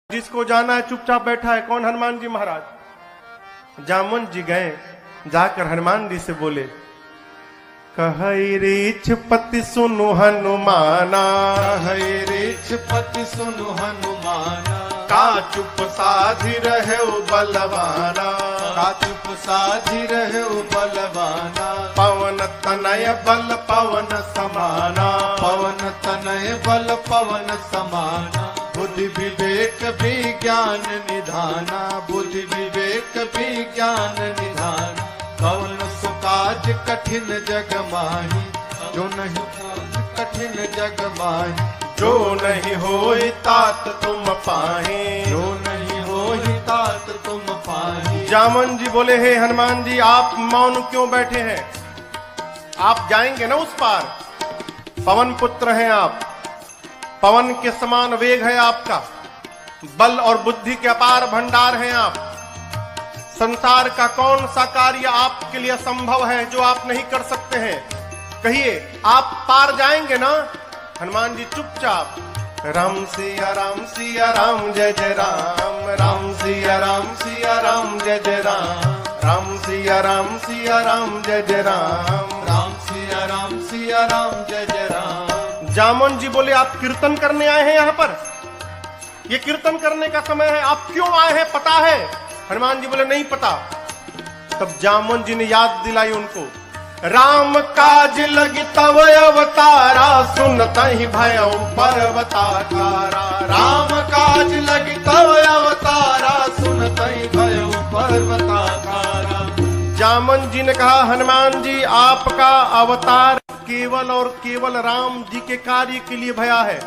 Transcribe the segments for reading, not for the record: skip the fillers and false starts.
जिसको जाना है चुपचाप बैठा है। कौन? हनुमान जी महाराज। जामुन जी गए, जाकर हनुमान जी से बोले, कहई रीछ पति सुनु हनुमाना, कहई रीछ पति सुनु हनुमाना, का चुप साधि रहे बलवाना, का चुप साधि रहे बलवाना, पवन तनय बल पवन समाना, पवन तनय बल पवन समाना, बुद्धि विवेक विज्ञान निधाना, बुद्धि विवेक विज्ञान निधाना, कौन सुकाज कठिन जग माही, जो नहीं कठिन जग माही, जो नहीं होई तात तुम पाहे, जो नहीं होई तात तुम पाही। जामुन जी बोले, हे हनुमान जी आप मौन क्यों बैठे हैं? आप जाएंगे ना उस पार। पवन पुत्र हैं आप, पवन के समान वेग है आपका, बल और बुद्धि के अपार भंडार हैं आप। संसार का कौन सा कार्य आपके लिए असंभव है जो आप नहीं कर सकते हैं? कहिए, आप पार जाएंगे ना? हनुमान जी चुपचाप, राम सिया राम सिया राम जय जय राम, राम सिया राम सिया राम जय जय राम, राम सिया राम सिया राम जय जय राम, राम सिया राम सिया राम जय जय राम। जामुन जी बोले, आप कीर्तन करने आए हैं यहाँ पर? ये कीर्तन करने का समय है, आप क्यों आए हैं पता है? हनुमान जी बोले, नहीं पता। तब जामुन जी ने याद दिलाई उनको, राम काज लगी तव अवतारा, सुनत ही भयउ पर्वताकारा, राम काज लगी तव अवतारा, सुनत ही भयउ पर्वताकारा। जामुन जी ने कहा, हनुमान जी आपका अवतार केवल और केवल राम जी के कार्य के लिए भया है,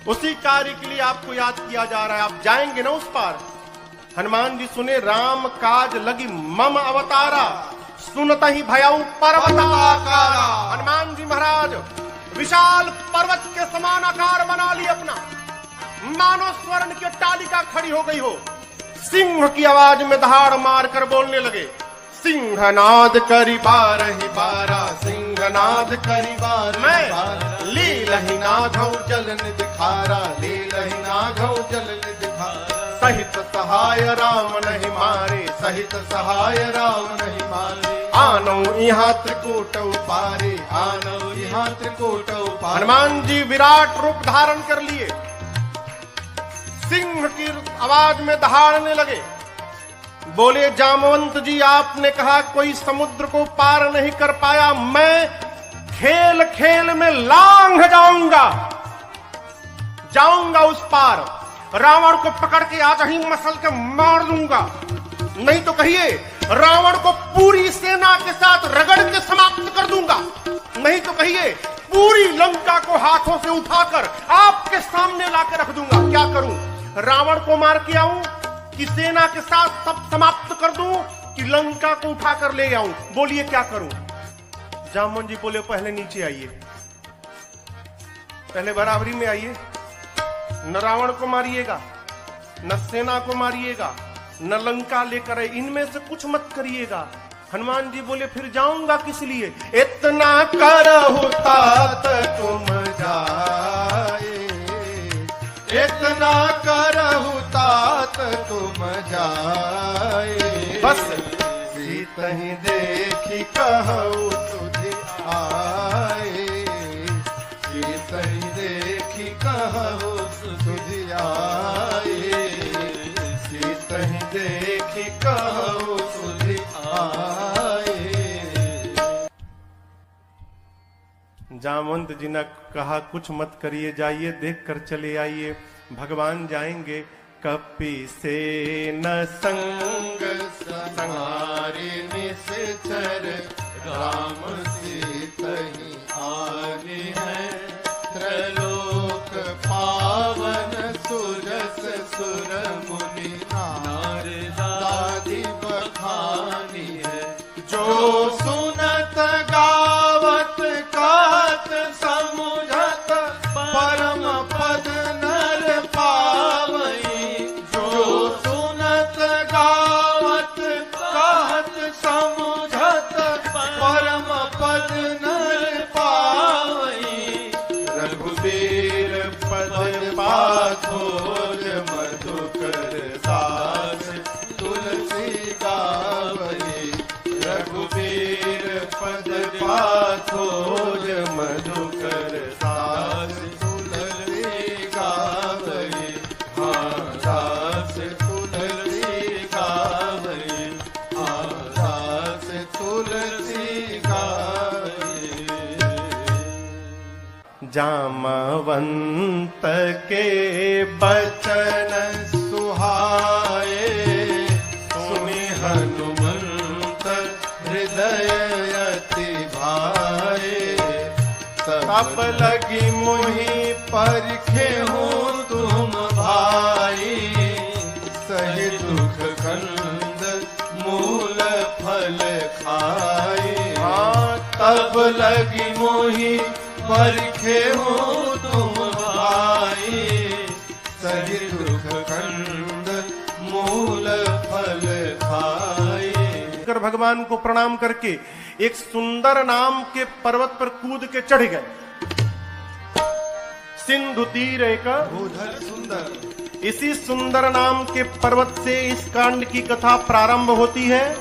उसी कार्य के लिए आपको याद किया जा रहा है। आप जाएंगे ना उस पार? हनुमान जी सुने, राम काज लगी मम अवतारा, सुनत ही भयउ पर्वताकारा। हनुमान जी महाराज विशाल पर्वत के समान आकार बना लिए अपना, मानो स्वर्ण की अट्टालिका खड़ी हो गई हो। सिंह की आवाज में दहाड़ मार कर बोलने लगे, सिंहनाद करी बारहि बारा, सिंहनाद करी बार मैं लीलहि नाधौ जलन दिखारा, लीलहि नाधौ जलन दिखारा। सहित सहाय राम नहीं मारे, सहित सहाय राम नहीं मारे, आनौ यहाँ त्रिकूट पारे, आनौ यहाँ त्रिकूट पारे। हनुमान जी विराट रूप धारण कर लिए, सिंह की आवाज में दहाड़ने लगे। बोले, जामवंत जी आपने कहा कोई समुद्र को पार नहीं कर पाया, मैं खेल खेल में लांघ जाऊंगा उस पार, रावण को पकड़ के आज ही मसल के मार दूंगा। नहीं तो कहिए, रावण को पूरी सेना के साथ रगड़ के समाप्त कर दूंगा। नहीं तो कहिए, पूरी लंका को हाथों से उठाकर आपके सामने लाकर रख दूंगा। क्या करूं? रावण को मार के आऊं कि सेना के साथ सब समाप्त कर दूं कि लंका को उठाकर ले आऊं? बोलिए क्या करूं? जामुन जी बोले, पहले नीचे आइए, पहले बराबरी में आइए। न रावण को मारिएगा, न सेना को मारिएगा, न लंका लेकर आए, इनमें से कुछ मत करिएगा। हनुमान जी बोले, फिर जाऊंगा किस लिए? इतना करहु तात तुम जाए, इतना करहु तात तुम जाए, बस सीतहि देखी कहु तुझे आए, सीतहि देखी कहु तुझे आए, सीतहि देखी कहु तुझे आए। जामवंत जी ने कहा, कुछ मत करिए, जाइए देख कर चले आइए, भगवान जाएंगे। कपि से न संग संहारे निश्चर, राम सीतहि आने हैं, त्रैलोक पावन सुरस सुर मुनि, नारदादि बखानी है। जो सुनत गावत कहत समुझत, परम पद नर पावई। जो सुनत गावत कहत समुझत, परम पद नर पावई। रघुबीर पद पाथोर पाथोज मधुकर सास तुलसी गावई, हाँ सास तुलसी गावई, हाँ सास तुलसी गावई। जामवंत के बचन सुहाए, सुनि हनुमंत हृदय अति भाए, तब लगी मोहि परखे हो तुम भाई, सही दुख कंद मूल फल खाए, तब लगी मोहि परखे हो तुम भाई, सही दुख कंद मूल फल खाए। शंकर भगवान को प्रणाम करके एक सुंदर नाम के पर्वत पर कूद के चढ़ गए। सिंधु तीर एक भूधर सुंदर, इसी सुंदर नाम के पर्वत से इस कांड की कथा प्रारंभ होती है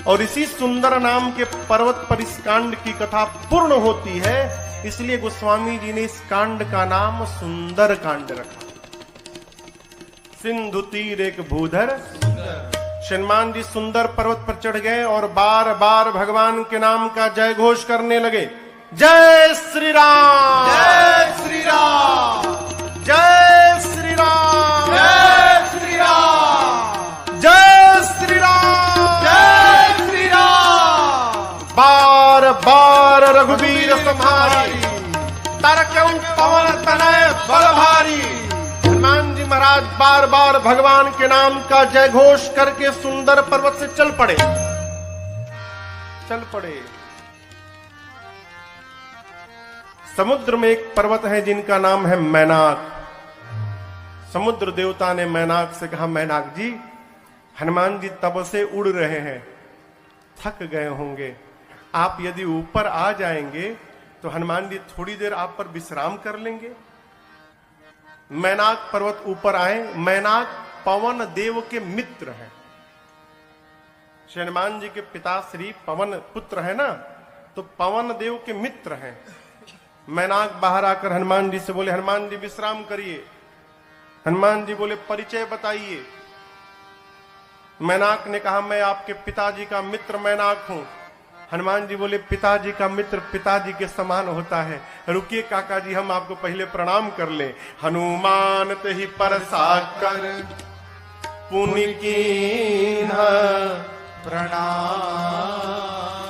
और इसी सुंदर नाम के पर्वत पर इस कांड की कथा पूर्ण होती है। इसलिए गोस्वामी जी ने इस कांड का नाम सुंदर कांड रखा। सिंधु तीर एक भूधर, हनुमान जी सुंदर पर्वत पर चढ़ गए और बार बार भगवान के नाम का जय घोष करने लगे। जय श्री राम, जय श्री राम, जय श्री राम, जय श्री राम, जय श्री राम, जय श्री राम। बार बार रघुवीर संहारी, तरकऊ पवन तनय बल भारी। हनुमान जी महाराज बार बार भगवान के नाम का जय घोष करके सुंदर पर्वत से चल पड़े। समुद्र में एक पर्वत है जिनका नाम है मैनाक। समुद्र देवता ने मैनाक से कहा, मैनाक जी, हनुमान जी तब से उड़ रहे हैं, थक गए होंगे, आप यदि ऊपर आ जाएंगे तो हनुमान जी थोड़ी देर आप पर विश्राम कर लेंगे। मैनाक पर्वत ऊपर आए। मैनाक पवन देव के मित्र हैं। हनुमान जी के पिता श्री पवन पुत्र है ना, तो पवन देव के मित्र हैं। मैनाक बाहर आकर हनुमान जी से बोले, हनुमान जी विश्राम करिए। हनुमान जी बोले, परिचय बताइए। मैनाक ने कहा, मैं आपके पिताजी का मित्र मैनाक हूं। हनुमान जी बोले, पिताजी का मित्र पिताजी के समान होता है, रुकिए काका जी, हम आपको पहले प्रणाम कर ले। हनुमान ते ही परसा कर पुनि कीन्हा प्रणाम।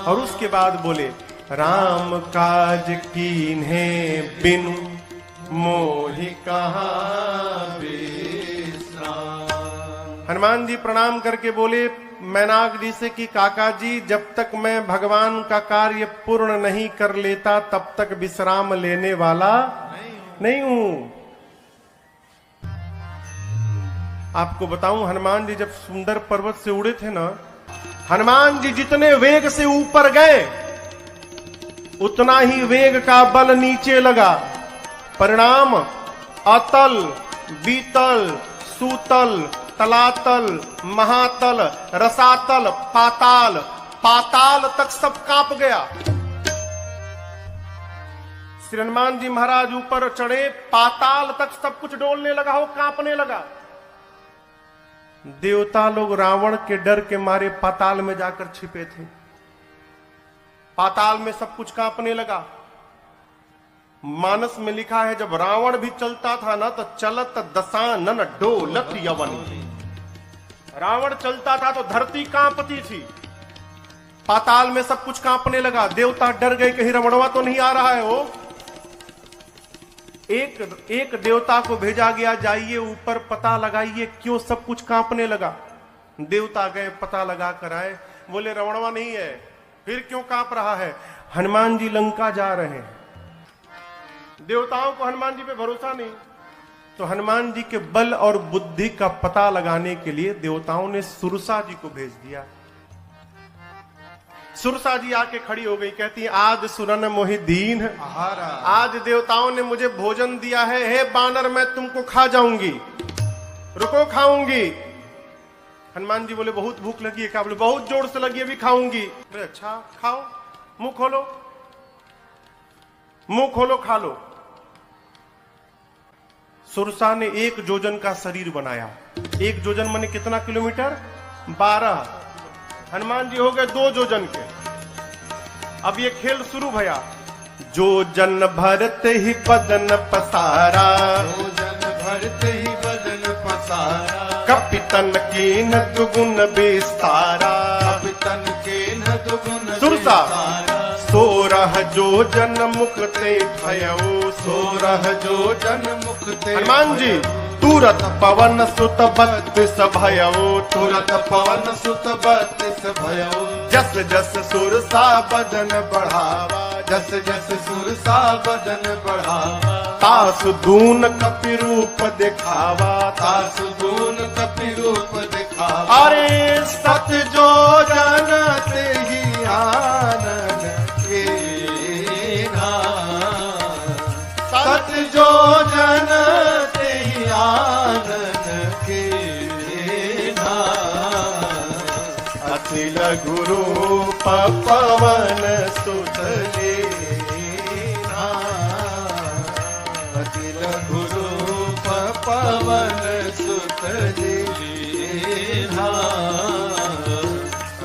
और उसके बाद बोले, राम काज कीन्हे बिनु मोहि कहाँ विश्राम। हनुमान जी प्रणाम करके बोले मैनाक जी से कि काका जी, जब तक मैं भगवान का कार्य पूर्ण नहीं कर लेता तब तक विश्राम लेने वाला नहीं हूं। आपको बताऊं, हनुमान जी जब सुंदर पर्वत से उड़े थे ना, हनुमान जी जितने वेग से ऊपर गए उतना ही वेग का बल नीचे लगा। परिणाम अतल, बीतल, सूतल, तलातल, महातल, रसातल, पाताल, पाताल तक सब कांप गया। श्री हनुमान जी महाराज ऊपर चढ़े, पाताल तक सब कुछ डोलने लगा हो, कांपने लगा। देवता लोग रावण के डर के मारे पाताल में जाकर छिपे थे। पाताल में सब कुछ कांपने लगा। मानस में लिखा है, जब रावण भी चलता था ना तो चलत दशानन डोलत यवन। रावण चलता था तो धरती कांपती थी। पाताल में सब कुछ कांपने लगा। देवता डर गए, कहीं रावणवा तो नहीं आ रहा है। वो एक देवता को भेजा गया, जाइए ऊपर पता लगाइए क्यों सब कुछ कांपने लगा। देवता गए, पता लगा कर आए, बोले रावणवा नहीं है। फिर क्यों कांप रहा है? हनुमान जी लंका जा रहे हैं। देवताओं को हनुमान जी पे भरोसा नहीं, तो हनुमान जी के बल और बुद्धि का पता लगाने के लिए देवताओं ने सुरसा जी को भेज दिया। सुरसा जी आके खड़ी हो गई, कहती है, आज सुरन मोहि दीन, आज देवताओं ने मुझे भोजन दिया है, हे बानर मैं तुमको खा जाऊंगी, रुको खाऊंगी। हनुमान जी बोले बहुत भूख लगी है क्या? बोले बहुत जोर से लगी, अभी खाऊंगी। बोले अच्छा खाओ। मुंह खोलो, मुंह खोलो, खा लो। सुरसा ने 1 जोजन का शरीर बनाया। 1 जोजन माने कितना किलोमीटर? 12। हनुमान जी हो गए 2 जोजन के। अब ये खेल शुरू भया। जोजन भरते ही बदन पसारा, जोजन भरते ही बदन पसारा, कपितन कीन दुगुन विस्तारा, कपितन के न दुगुन सुरसा विस्तारा, 16 जोजन मुक्ते भयऊ, 16 जोजन मुक्ते हनुमान जी तुरत पवन सुत 32 भयऊ, तुरत पवन सुत 32 भयो, जस जस सुरसा बदन बढ़ावा, जस जस सुरसा बदन बढ़ावा, तासु दून कपि रूप दिखावा, तासु दून कपि रूप दिखावा, अरे सत जो जन ते ही आनन के सत जो जन ते ही आनन के अति लघु रूप पवन सुत लीना, अति लघु रूप पवन सुत लीना,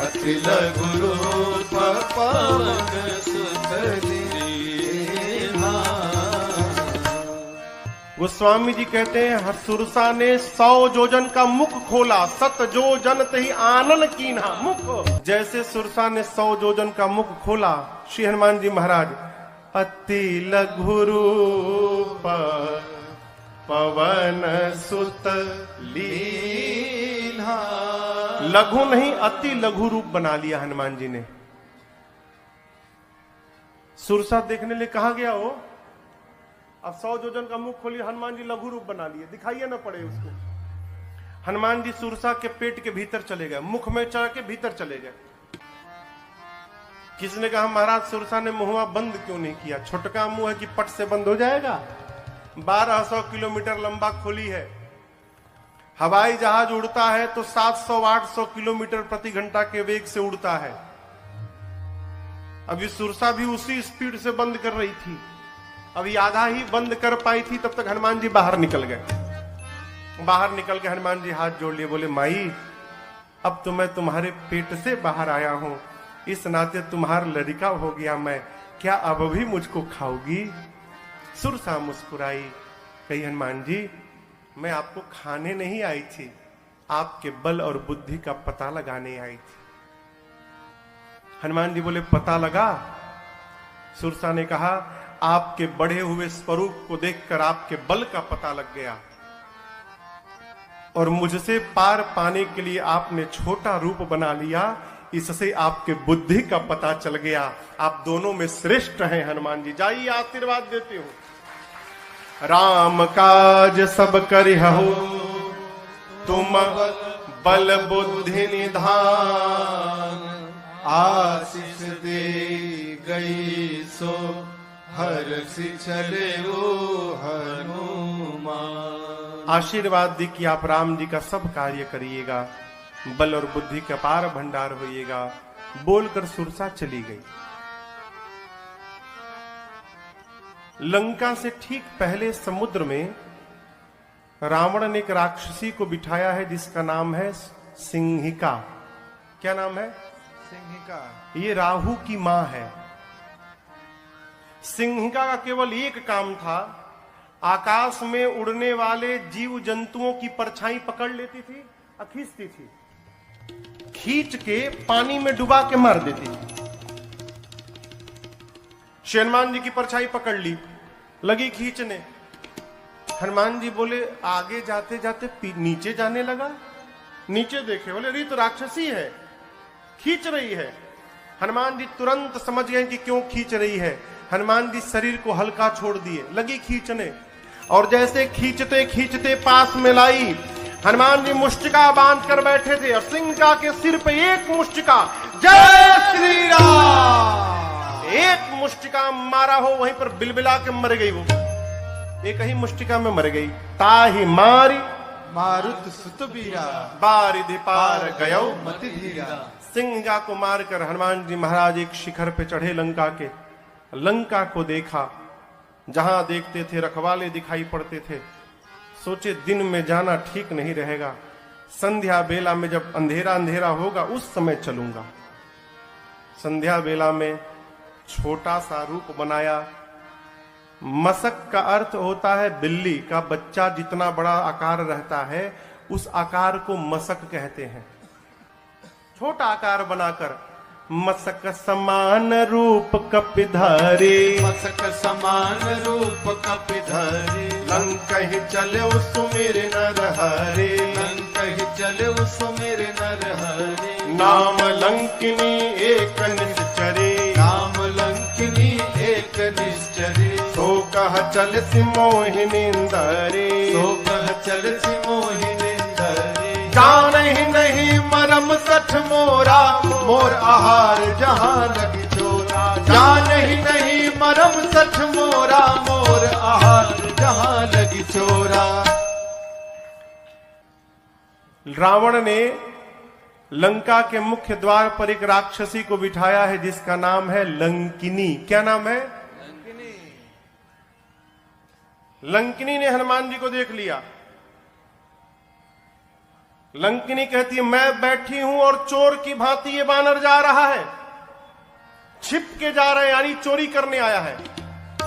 अति लघु रूप पवन सुत लीना। गोस्वामी जी कहते हैं सुरसा ने 100 जोजन का मुख खोला, 7 जोजन तहि आनन कीन्हा। मुख जैसे सुरसा ने 100 जोजन का मुख खोला, श्री हनुमान जी महाराज अति लघु रूप पवन सुत लीना, लघु नहीं अति लघु रूप बना लिया हनुमान जी ने। सुरसा देखने लिए कहा गया हो, अब 100 जोजन का मुख खोलिए, हनुमान जी लघु रूप बना लिए, दिखाइए ना पड़े उसको। हनुमान जी सुरसा के पेट के भीतर चले गए, मुख में चढ़ के भीतर चले गए। किसी ने कहा महाराज सुरसा ने मुंह बंद क्यों नहीं किया? छोटका मुंह है कि पट से बंद हो जाएगा? 1200 किलोमीटर लंबा खोली है। हवाई जहाज उड़ता है तो 700-800 किलोमीटर प्रति घंटा के वेग से उड़ता है। अभी सुरसा भी उसी स्पीड से बंद कर रही थी, अभी आधा ही बंद कर पाई थी, तब तक हनुमान जी बाहर निकल गए। बाहर निकल के हनुमान जी हाथ जोड़ लिए, बोले माई अब तो मैं तुम्हारे पेट से बाहर आया हूं, इस नाते तुम्हारा लड़का हो गया मैं, क्या अब भी मुझको खाओगी? सुरसा मुस्कुराई, कही हनुमान जी मैं आपको खाने नहीं आई थी, आपके बल और बुद्धि का पता लगाने आई थी। हनुमान जी बोले पता लगा? सुरसा ने कहा आपके बढ़े हुए स्वरूप को देखकर आपके बल का पता लग गया, और मुझसे पार पाने के लिए आपने छोटा रूप बना लिया, इससे आपके बुद्धि का पता चल गया। आप दोनों में श्रेष्ठ हैं हनुमान जी, जाइए आशीर्वाद देते हो। राम काज सब करिहु तुम बल बुद्धि निधान, आशीष दे गई सो हर्षि चले हनुमान। आशीर्वाद दी कि आप राम जी का सब कार्य करिएगा, बल और बुद्धि का पार भंडार होइएगा, बोलकर सुरसा चली गई। लंका से ठीक पहले समुद्र में रावण ने एक राक्षसी को बिठाया है जिसका नाम है सिंहिका। क्या नाम है? सिंहिका। ये राहु की मां है। सिंहिका का केवल एक काम था, आकाश में उड़ने वाले जीव जंतुओं की परछाई पकड़ लेती थी और खींचती थी, खींच के पानी में डुबा के मार देती थी। हनुमान जी की परछाई पकड़ ली, लगी खींचने। हनुमान जी बोले आगे जाते जाते नीचे जाने लगा, नीचे देखे, बोले अरे तो राक्षसी है, खींच रही है। हनुमान जी तुरंत समझ गए कि क्यों खींच रही है। हनुमान जी शरीर को हल्का छोड़ दिए, लगी खींचने, और जैसे खींचते खींचते पास में लाई। हनुमान जी मुष्टिका बांध कर बैठे थे और सिंहिका के सिर पे एक मुष्टिका, जय श्री राम, एक मुष्टिका मारा हो, वहीं पर बिलबिला के मर गई। वो एक ही मुष्टिका में मर गई। ताही मारी मारुत सुत बीरा, बारिधि पार गयो मति धीरा। सिंहिका को मारकर हनुमान जी महाराज एक शिखर पे चढ़े लंका के। लंका को देखा, जहां देखते थे रखवाले दिखाई पड़ते थे। सोचे दिन में जाना ठीक नहीं रहेगा, संध्या बेला में जब अंधेरा अंधेरा होगा उस समय चलूंगा। संध्या बेला में छोटा सा रूप बनाया। मसक का अर्थ होता है बिल्ली का बच्चा जितना बड़ा आकार रहता है उस आकार को मसक कहते हैं। छोटा आकार बनाकर मसक समान रूप कपिधारी, मसक समान रूप कपिधारी, लंकहि चले सुमिर नर हरे, लंकहि चले सुमिर नर हरे। नाम लंकिनी एक निश्चरे, नाम लंकिनी एक निश्चरे। सो कह चल मोहिनींदरे, सो कह चल मोहिनींदरे। जानहि नहीं मरम सठ मोरा, मोर आहार जहां लगी चोरा। जानहि नहीं मरम सठ मोरा, मोर आहार जहां लगी चोरा। रावण ने लंका के मुख्य द्वार पर एक राक्षसी को बिठाया है जिसका नाम है लंकिनी। क्या नाम है? लंकिनी ने हनुमान जी को देख लिया। लंकिनी कहती है मैं बैठी हूं और चोर की भांति ये बानर जा रहा है, छिप के जा रहा है, यानी चोरी करने आया है।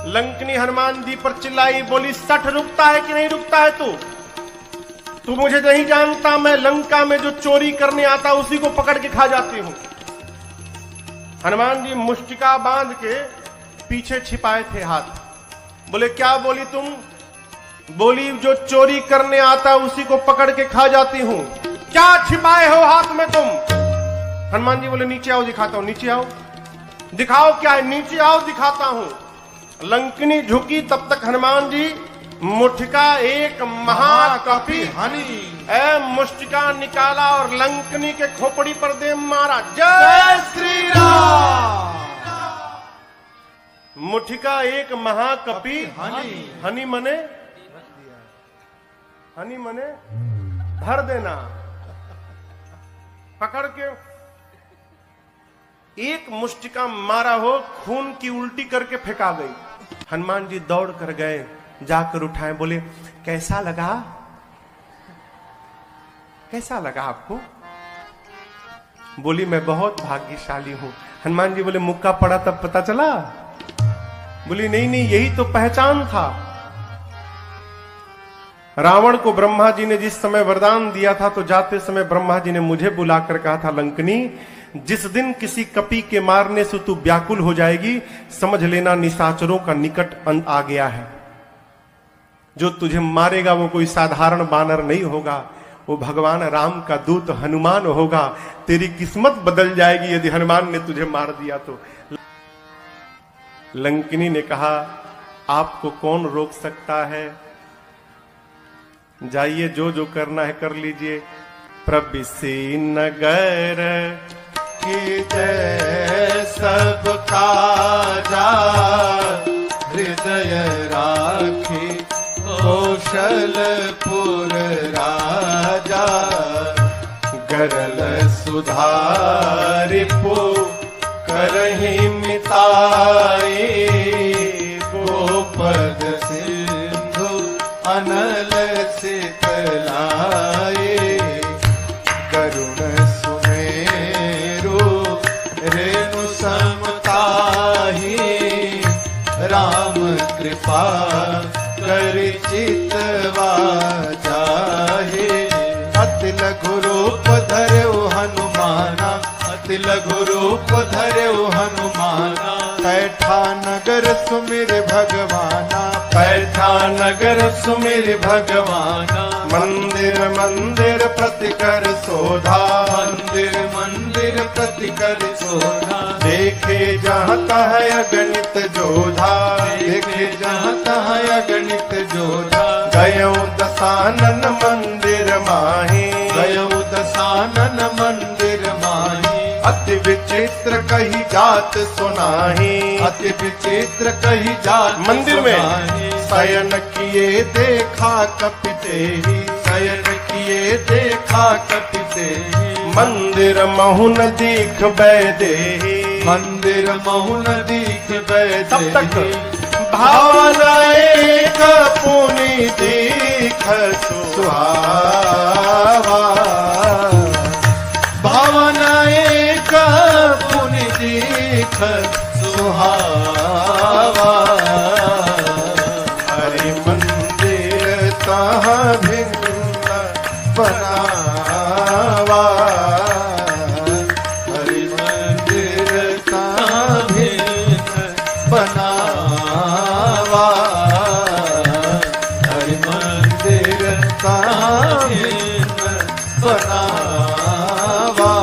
लंकिनी हनुमान जी पर चिल्लाई, बोली सठ रुकता है कि नहीं रुकता है तू मुझे नहीं जानता, मैं लंका में जो चोरी करने आता उसी को पकड़ के खा जाती हूं। हनुमान जी मुष्टिका बांध के पीछे छिपाए थे हाथ। बोले क्या बोली तुम? बोली जो चोरी करने आता उसी को पकड़ के खा जाती हूं। क्या छिपाए हो हाथ में तुम? हनुमान जी बोले नीचे आओ दिखाता हूं। नीचे आओ, दिखाओ क्या है? नीचे आओ दिखाता हूं। लंकिनी झुकी, तब तक हनुमान जी मुठिका एक महाकपि हनी ए मुष्टिका निकाला और लंकिनी के खोपड़ी पर दे मारा। जय श्री राम। मुठिका एक महाकपि हनी हनी मने, हनी मने भर देना। पकड़ के एक मुष्टिका मारा हो, खून की उल्टी करके फेंका गई। हनुमान जी दौड़ कर गए, जाकर उठाए, बोले कैसा लगा? कैसा लगा आपको? बोली मैं बहुत भाग्यशाली हूं। हनुमान जी बोले मुक्का पड़ा तब पता चला? बोली नहीं नहीं यही तो पहचान था। रावण को ब्रह्मा जी ने जिस समय वरदान दिया था तो जाते समय ब्रह्मा जी ने मुझे बुलाकर कहा था लंकिनी जिस दिन किसी कपि के मारने से तू व्याकुल हो जाएगी समझ लेना निशाचरों का निकट अंत आ गया है। जो तुझे मारेगा वो कोई साधारण बानर नहीं होगा, वो भगवान राम का दूत हनुमान होगा। तेरी किस्मत बदल जाएगी यदि हनुमान ने तुझे मार दिया तो। लंकिनी ने कहा आपको कौन रोक सकता है, जाइए जो जो करना है कर लीजिए। प्रबिसी नगर की जय सब काजा, हृदय राखी कौशलपुर राजा। गरल सुधारिपु करहि मिताई, गोपद सिंधु अनल सितलाए। करुण सुमेरु रेणु समताही, राम कृपा कर चितवा जाहे। अति लघु रूप धरऊ हनुमाना, अति लघु रूप धरऊ हनुमाना। पैठा नगर सुमिर भगवाना, पैठा नगर सुमिर भगवाना। मंदिर मंदिर प्रतिकर शोधा, मंदिर मंदिर प्रतिकर शोधा। देखे जहाँ तह अगणित जोधा, देखे जहाँ तह अगणित जोधा। गयो दसानन मंदिर माही, गयो दसानन मंदिर माही। अति विचित्र कही जात सुनाही, अति विचित्र कही जात मंदिर में शयन किए देखा कपिते ही, शयन किए देखा कपिते ही। मंदिर महुन दीख बैदे, मंदिर महुन दीख बैदे। तब तक भावना एक पुनि दीख सुहावा, भावना एक पुनि दीख सुहावा। हरि मंदिर तहाँ भिन्न बनावा, हरि मंदिर तहाँ भिन्न बनावा, हरि मंदिर तहाँ भिन्न बनावा।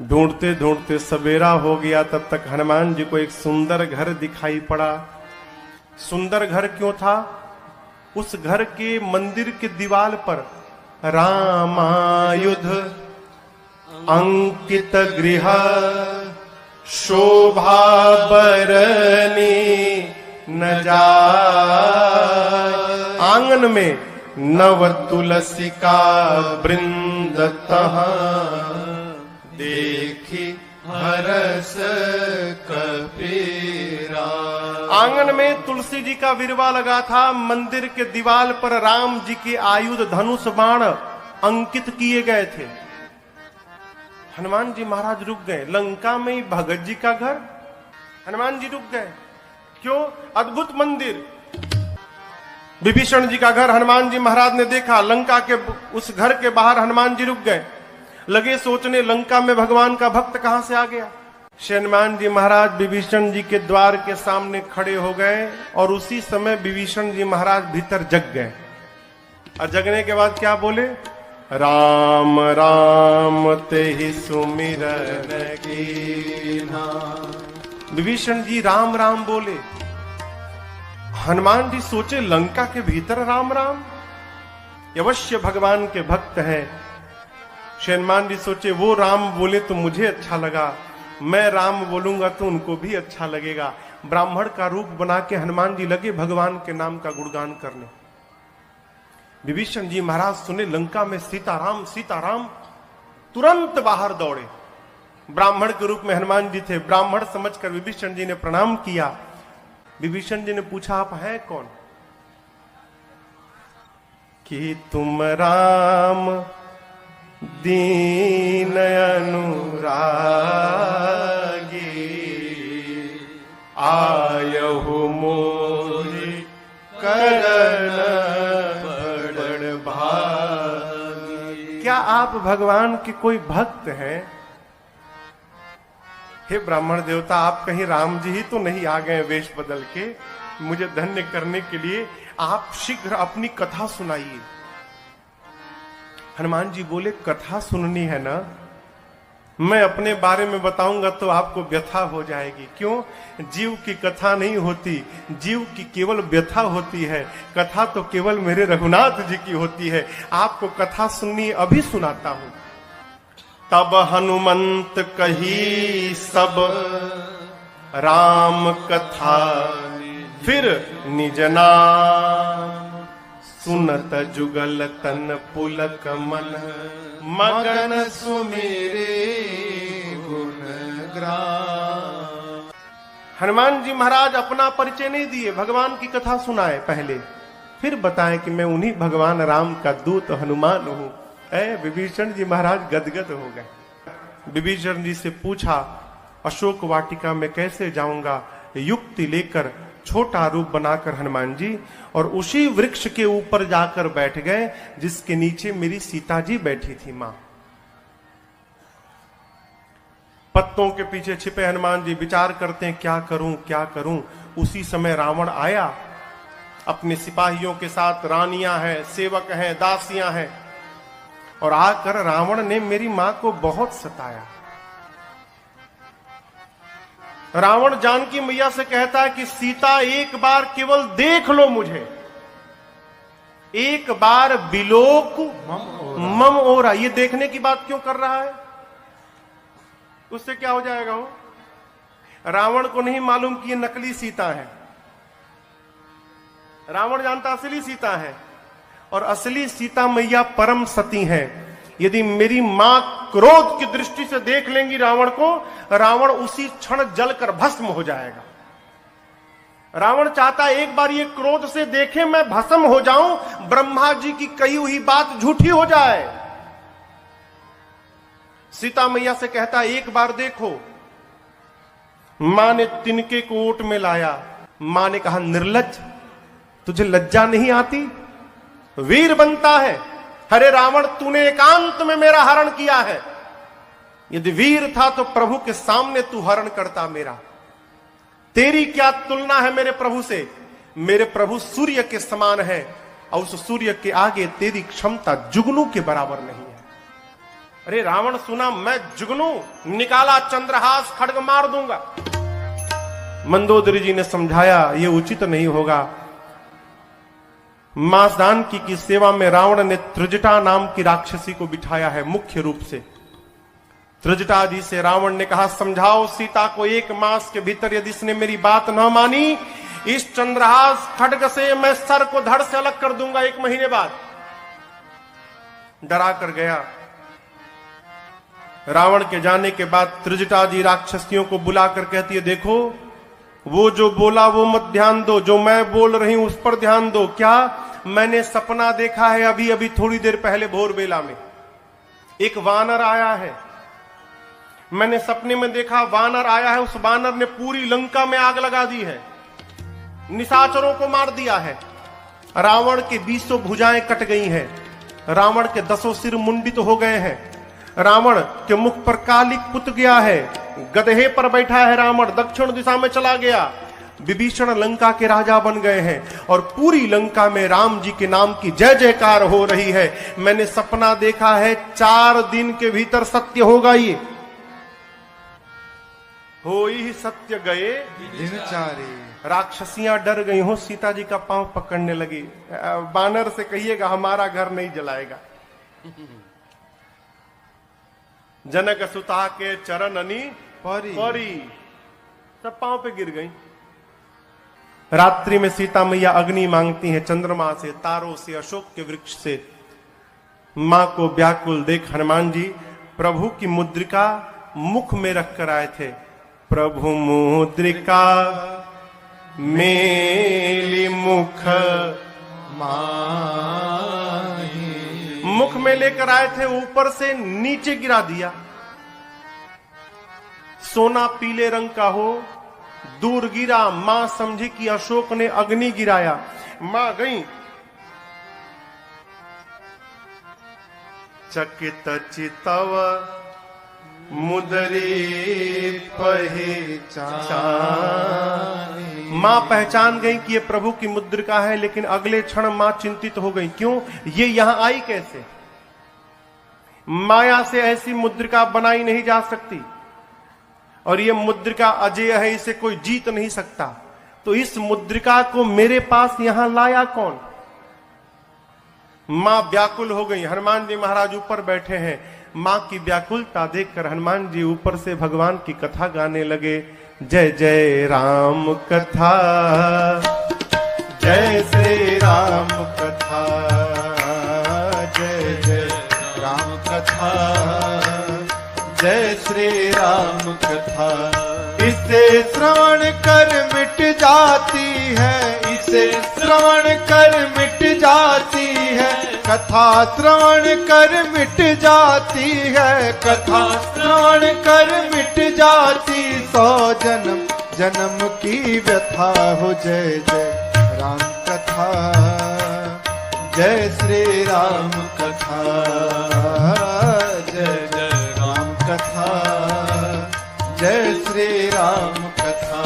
ढूंढते ढूंढते सवेरा हो गया। तब तक हनुमान जी को एक सुंदर घर दिखाई पड़ा। सुंदर घर क्यों था? उस घर के मंदिर के दीवार पर रामायुध अंकित गृह शोभा बरनी न जाय। आंगन में नव तुलसी का वृंद तहाँ देखी हरस कपीरा। आंगन में तुलसी जी का विरवा लगा था। मंदिर के दीवार पर राम जी के आयुध धनुष बाण अंकित किए गए थे। हनुमान जी महाराज रुक गए। लंका में ही भगत जी का घर, हनुमान जी रुक गए। क्यों? अद्भुत मंदिर। विभीषण जी का घर हनुमान जी महाराज ने देखा। लंका के उस घर के बाहर हनुमान जी रुक गए। लगे सोचने, लंका में भगवान का भक्त कहां से आ गया। हनुमान जी महाराज विभीषण जी के द्वार के सामने खड़े हो गए और उसी समय विभीषण जी महाराज भीतर जग गए। और जगने के बाद क्या बोले? राम राम ते ही सुमिरन कीन्हा। विभीषण जी राम राम बोले। हनुमान जी सोचे, लंका के भीतर राम राम, अवश्य भगवान के भक्त हैं। हनुमान जी सोचे, वो राम बोले तो मुझे अच्छा लगा, मैं राम बोलूंगा तो उनको भी अच्छा लगेगा। ब्राह्मण का रूप बना के हनुमान जी लगे भगवान के नाम का गुणगान करने। विभीषण जी महाराज सुने लंका में सीताराम सीताराम, तुरंत बाहर दौड़े। ब्राह्मण के रूप में हनुमान जी थे। ब्राह्मण समझकर विभीषण जी ने प्रणाम किया। विभीषण जी ने पूछा, आप हैं कौन? कि तुम राम दीन अनुरागी, आयहु मोहि करन बड़ भागी। क्या आप भगवान के कोई भक्त हैं? हे ब्राह्मण देवता, आप कहीं राम जी ही तो नहीं आ गए वेश बदल के मुझे धन्य करने के लिए? आप शीघ्र अपनी कथा सुनाइए। हनुमान जी बोले, कथा सुननी है ना? मैं अपने बारे में बताऊंगा तो आपको व्यथा हो जाएगी। क्यों? जीव की कथा नहीं होती, जीव की केवल व्यथा होती है। कथा तो केवल मेरे रघुनाथ जी की होती है। आपको कथा सुननी, अभी सुनाता हूं। तब हनुमंत कही सब राम कथा, फिर निज नाम सुनत जुगल तन पुलक मन, मगन सुमेरे गुण ग्राम। हनुमान जी महाराज अपना परिचय नहीं दिए, भगवान की कथा सुनाए पहले, फिर बताएं कि मैं उन्हीं भगवान राम का दूत हनुमान हूं। विभीषण जी महाराज गदगद हो गए। विभीषण जी से पूछा, अशोक वाटिका में कैसे जाऊंगा? युक्ति लेकर छोटा रूप बनाकर हनुमान जी और उसी वृक्ष के ऊपर जाकर बैठ गए जिसके नीचे मेरी सीता जी बैठी थी मां। पत्तों के पीछे छिपे हनुमान जी विचार करते हैं, क्या करूं क्या करूं। उसी समय रावण आया अपने सिपाहियों के साथ। रानियां हैं, सेवक हैं, दासियां हैं, और आकर रावण ने मेरी मां को बहुत सताया। रावण जानकी मैया से कहता है कि सीता एक बार केवल देख लो मुझे, एक बार बिलोक मम ओरा। ये देखने की बात क्यों कर रहा है? उससे क्या हो जाएगा? हो रावण को नहीं मालूम कि ये नकली सीता है। रावण जानता असली सीता है, और असली सीता मैया परम सती है। यदि मेरी मां क्रोध की दृष्टि से देख लेंगी रावण को, रावण उसी क्षण जलकर भस्म हो जाएगा। रावण चाहता एक बार ये क्रोध से देखे, मैं भस्म हो जाऊं, ब्रह्मा जी की कही हुई बात झूठी हो जाए। सीता मैया से कहता एक बार देखो। मां ने तिनके को ओट में लाया। मां ने कहा निर्लज्ज, तुझे लज्जा नहीं आती? वीर बनता है। अरे रावण, तूने एकांत में मेरा हरण किया है। यदि वीर था तो प्रभु के सामने तू हरण करता मेरा। तेरी क्या तुलना है मेरे प्रभु से? मेरे प्रभु सूर्य के समान है और उस सूर्य के आगे तेरी क्षमता जुगनू के बराबर नहीं है। अरे रावण सुना, मैं जुगनू, निकाला चंद्रहास, खड्ग मार दूंगा। मंदोदरी जी ने समझाया ये उचित नहीं होगा। मासदान की सेवा में रावण ने त्रिजटा नाम की राक्षसी को बिठाया है मुख्य रूप से। त्रिजटा जी से रावण ने कहा समझाओ सीता को, 1 मास के भीतर यदि इसने मेरी बात न मानी, इस चंद्रहास खड्ग से मैं सर को धड़ से अलग कर दूंगा 1 महीने बाद। डरा कर गया। रावण के जाने के बाद त्रिजटा जी राक्षसियों को बुलाकर कहती है देखो, वो जो बोला वो मत ध्यान दो, जो मैं बोल रही हूं उस पर ध्यान दो। क्या? मैंने सपना देखा है अभी अभी थोड़ी देर पहले भोर बेला में। एक वानर आया है। मैंने सपने में देखा वानर आया है। उस वानर ने पूरी लंका में आग लगा दी है, निशाचरों को मार दिया है। रावण की 20 भुजाएं कट गई हैं। रावण के 10 सिर मुंडित हो गए हैं। रावण के मुख पर कालिक पुत गया है। गधे पर बैठा है रावण, दक्षिण दिशा में चला गया। विभीषण लंका के राजा बन गए हैं और पूरी लंका में राम जी के नाम की जय जयकार हो रही है। मैंने सपना देखा है 4 दिन के भीतर सत्य होगा। ये हो ही सत्य गए दिनचारे। राक्षसियां डर गई हो, सीता जी का पांव पकड़ने लगी। बानर से कहिएगा हमारा घर नहीं जलाएगा। जनक सुता के चरण अनी परी सब पांव पे गिर गई। रात्रि में सीता मैया अग्नि मांगती हैं, चंद्रमा से, तारों से, अशोक के वृक्ष से। मां को व्याकुल देख हनुमान जी प्रभु की मुद्रिका मुख में रखकर आए थे। प्रभु मुद्रिका मेली मुख माही, मुख में लेकर आए थे, ऊपर से नीचे गिरा दिया। सोना पीले रंग का हो, दूर गिरा। मां समझी कि अशोक ने अग्नि गिराया। मां गई, चकित चितव मुदरी पहचान। मां पहचान गई कि ये प्रभु की मुद्रिका है, लेकिन अगले क्षण मां चिंतित हो गई। क्यों? ये यहां आई कैसे? माया से ऐसी मुद्रिका बनाई नहीं जा सकती और ये मुद्रिका अजेय है, इसे कोई जीत नहीं सकता। तो इस मुद्रिका को मेरे पास यहां लाया कौन? मां व्याकुल हो गई। हनुमान जी महाराज ऊपर बैठे हैं। मां की व्याकुलता देखकर हनुमान जी ऊपर से भगवान की कथा गाने लगे। जय जय राम कथा, जय श्री राम कथा, जय जय राम कथा, जय श्री राम कथा। इसे श्रवण कर मिट जाती है, इसे श्रवण कर मिट जाती है, कथा श्रवण कर मिट जाती है, कथा श्रवण कर मिट जाती। 100 जन्म जन्म की व्यथा हो। जय जय राम कथा, जय श्री राम कथा, जय जय राम कथा, जय श्री राम कथा।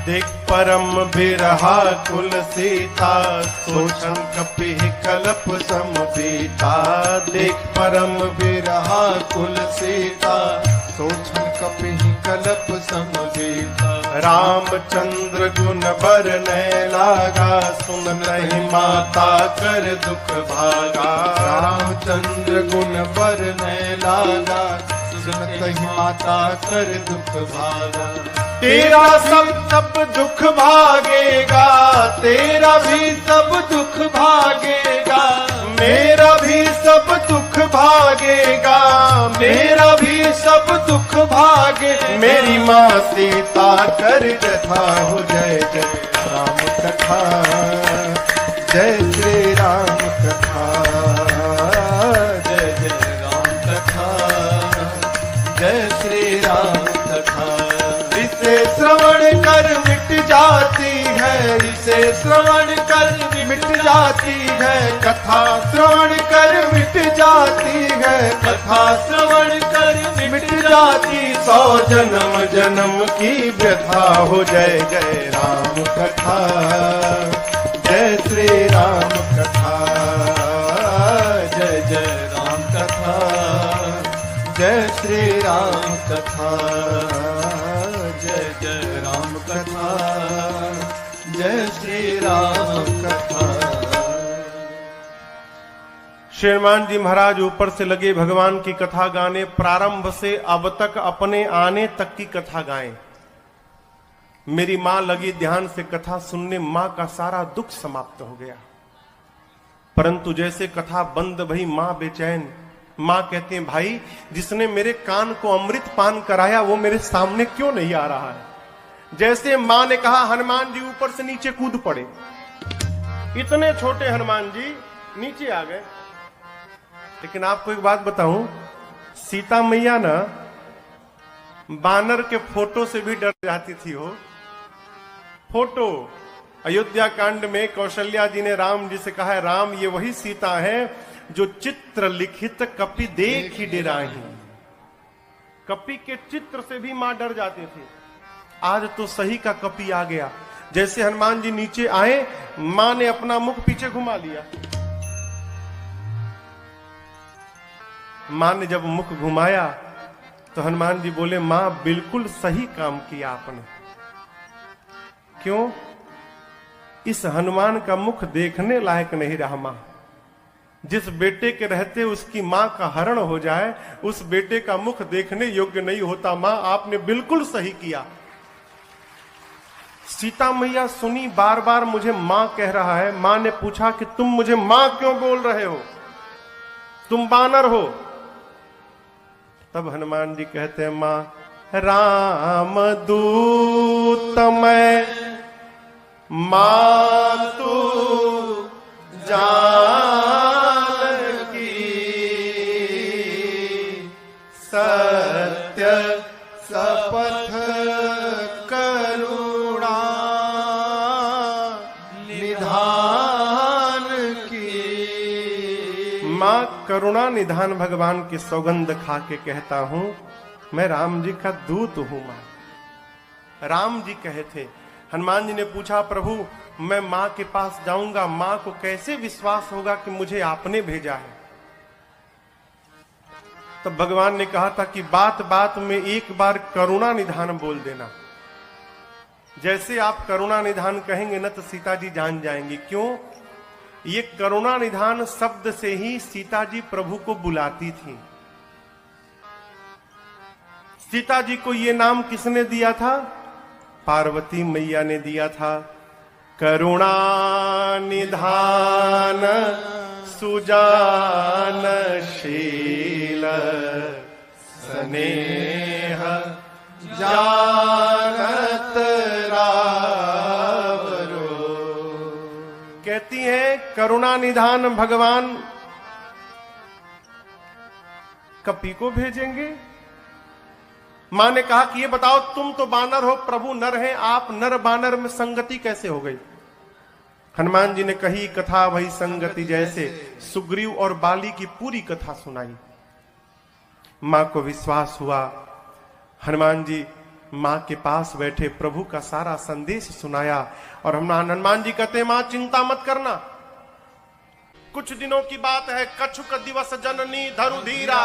देख परम बिरहा कुल सीता, सोचन कपि कलप समबीता। देख परम बिरहा कुल सीता, सोचन कपि कलप समबीता। रामचंद्र गुण बरनै लागा, सुनहि माता कर दुख भागा। रामचंद्र गुण बरनै लागा, सुनहि माता कर दुख भागा। तेरा सब दुख भागेगा, तेरा भी सब दुख भागेगा, मेरा भी सब दुख भागेगा, मेरा भी सब दुख भागे। मेरी माँ सीता कर कथा हो, जय जय राम कथा, जय श्री राम कथा, जय जय राम कथा, जय श्री राम कथा। इसे श्रवण कर मिट जाती है, इसे श्रवण कर मिट जाती है, कथा श्रवण कर मिट जाती है, कथा श्रवण कर मिट जाती। 100 जन्म जन्म की व्यथा हो, जय जय राम कथा, जय श्री राम कथा, जय जय राम कथा, जय श्री राम कथा, जय जय राम कथा, जय श्री राम कथा। श्रीमान जी महाराज ऊपर से लगे भगवान की कथा गाने, प्रारंभ से अब तक अपने आने तक की कथा गाएं। मेरी मां लगी ध्यान से कथा सुनने, मां का सारा दुख समाप्त हो गया। परंतु जैसे कथा बंद भई मां बेचैन। मां कहते हैं, भाई जिसने मेरे कान को अमृत पान कराया वो मेरे सामने क्यों नहीं आ रहा है। जैसे मां ने कहा, हनुमान जी ऊपर से नीचे कूद पड़े। इतने छोटे हनुमान जी नीचे आ गए। लेकिन आपको एक बात बताऊं, सीता मैया ना बानर के फोटो से भी डर जाती थी। हो फोटो अयोध्या कांड में कौशल्या जी ने राम जी से कहा है, राम ये वही सीता है जो चित्र लिखित कपि देख ही डेराही। कपि के चित्र से भी मां डर जाती थी। आज तो सही का कपि आ गया। जैसे हनुमान जी नीचे आए, मां ने अपना मुख पीछे घुमा लिया। मां ने जब मुख घुमाया तो हनुमान जी बोले, मां बिल्कुल सही काम किया आपने। क्यों? इस हनुमान का मुख देखने लायक नहीं रहा। मां जिस बेटे के रहते उसकी मां का हरण हो जाए, उस बेटे का मुख देखने योग्य नहीं होता। मां आपने बिल्कुल सही किया। सीता मैया सुनी, बार बार मुझे मां कह रहा है। मां ने पूछा कि तुम मुझे मां क्यों बोल रहे हो, तुम बानर हो। तब हनुमान जी कहते हैं, मां राम दूत मैं, मां तू जानकी, सत्य सपथ करुणा निधान की। मां करुणा निधान भगवान की सौगंध खा के कहता हूं, मैं राम जी का दूत हूं। मां राम जी कहे थे। हनुमान जी ने पूछा, प्रभु मैं मां के पास जाऊंगा, मां को कैसे विश्वास होगा कि मुझे आपने भेजा है। तब भगवान ने कहा था कि बात बात में एक बार करुणा निधान बोल देना। जैसे आप करुणा निधान कहेंगे ना तो सीता जी जान जाएंगी। क्यों? ये करुणा निधान शब्द से ही सीता जी प्रभु को बुलाती थी। सीता जी को ये नाम किसने दिया था? पार्वती मैया ने दिया था। करुणा निधान सुजानशील स्नेह जानत रावरो। कहती है करुणा निधान भगवान कपि को भेजेंगे। मां ने कहा कि ये बताओ, तुम तो बानर हो, प्रभु नर हैं, आप नर बानर में संगति कैसे हो गई? हनुमान जी ने कही कथा वही संगति जैसे। सुग्रीव और बाली की पूरी कथा सुनाई। मां को विश्वास हुआ। हनुमान जी मां के पास बैठे प्रभु का सारा संदेश सुनाया। और हनुमान जी कहते हैं, मां चिंता मत करना, कुछ दिनों की बात है। कछुक दिवस जननी धरु धीरा,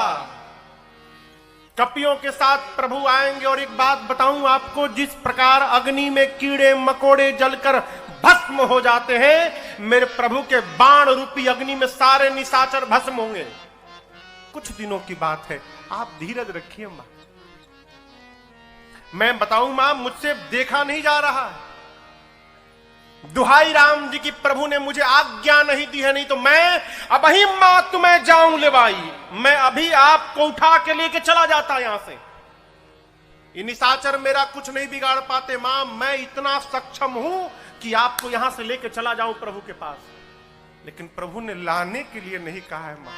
कपियों के साथ प्रभु आएंगे। और एक बात बताऊं आपको, जिस प्रकार अग्नि में कीड़े मकोड़े जलकर भस्म हो जाते हैं, मेरे प्रभु के बाण रूपी अग्नि में सारे निशाचर भस्म होंगे। कुछ दिनों की बात है, आप धीरज रखिए मां। मैं बताऊं मां, मुझसे देखा नहीं जा रहा है। दुहाई राम जी की, प्रभु ने मुझे आज्ञा नहीं दी है, नहीं तो मैं अब ही मां तुम्हें जाऊं ले भाई, मैं अभी आपको उठा के लेके चला जाता यहां से। ये निशाचर मेरा कुछ नहीं बिगाड़ पाते मां, मैं इतना सक्षम हूं कि आपको यहां से लेके चला जाऊं प्रभु के पास। लेकिन प्रभु ने लाने के लिए नहीं कहा है मां,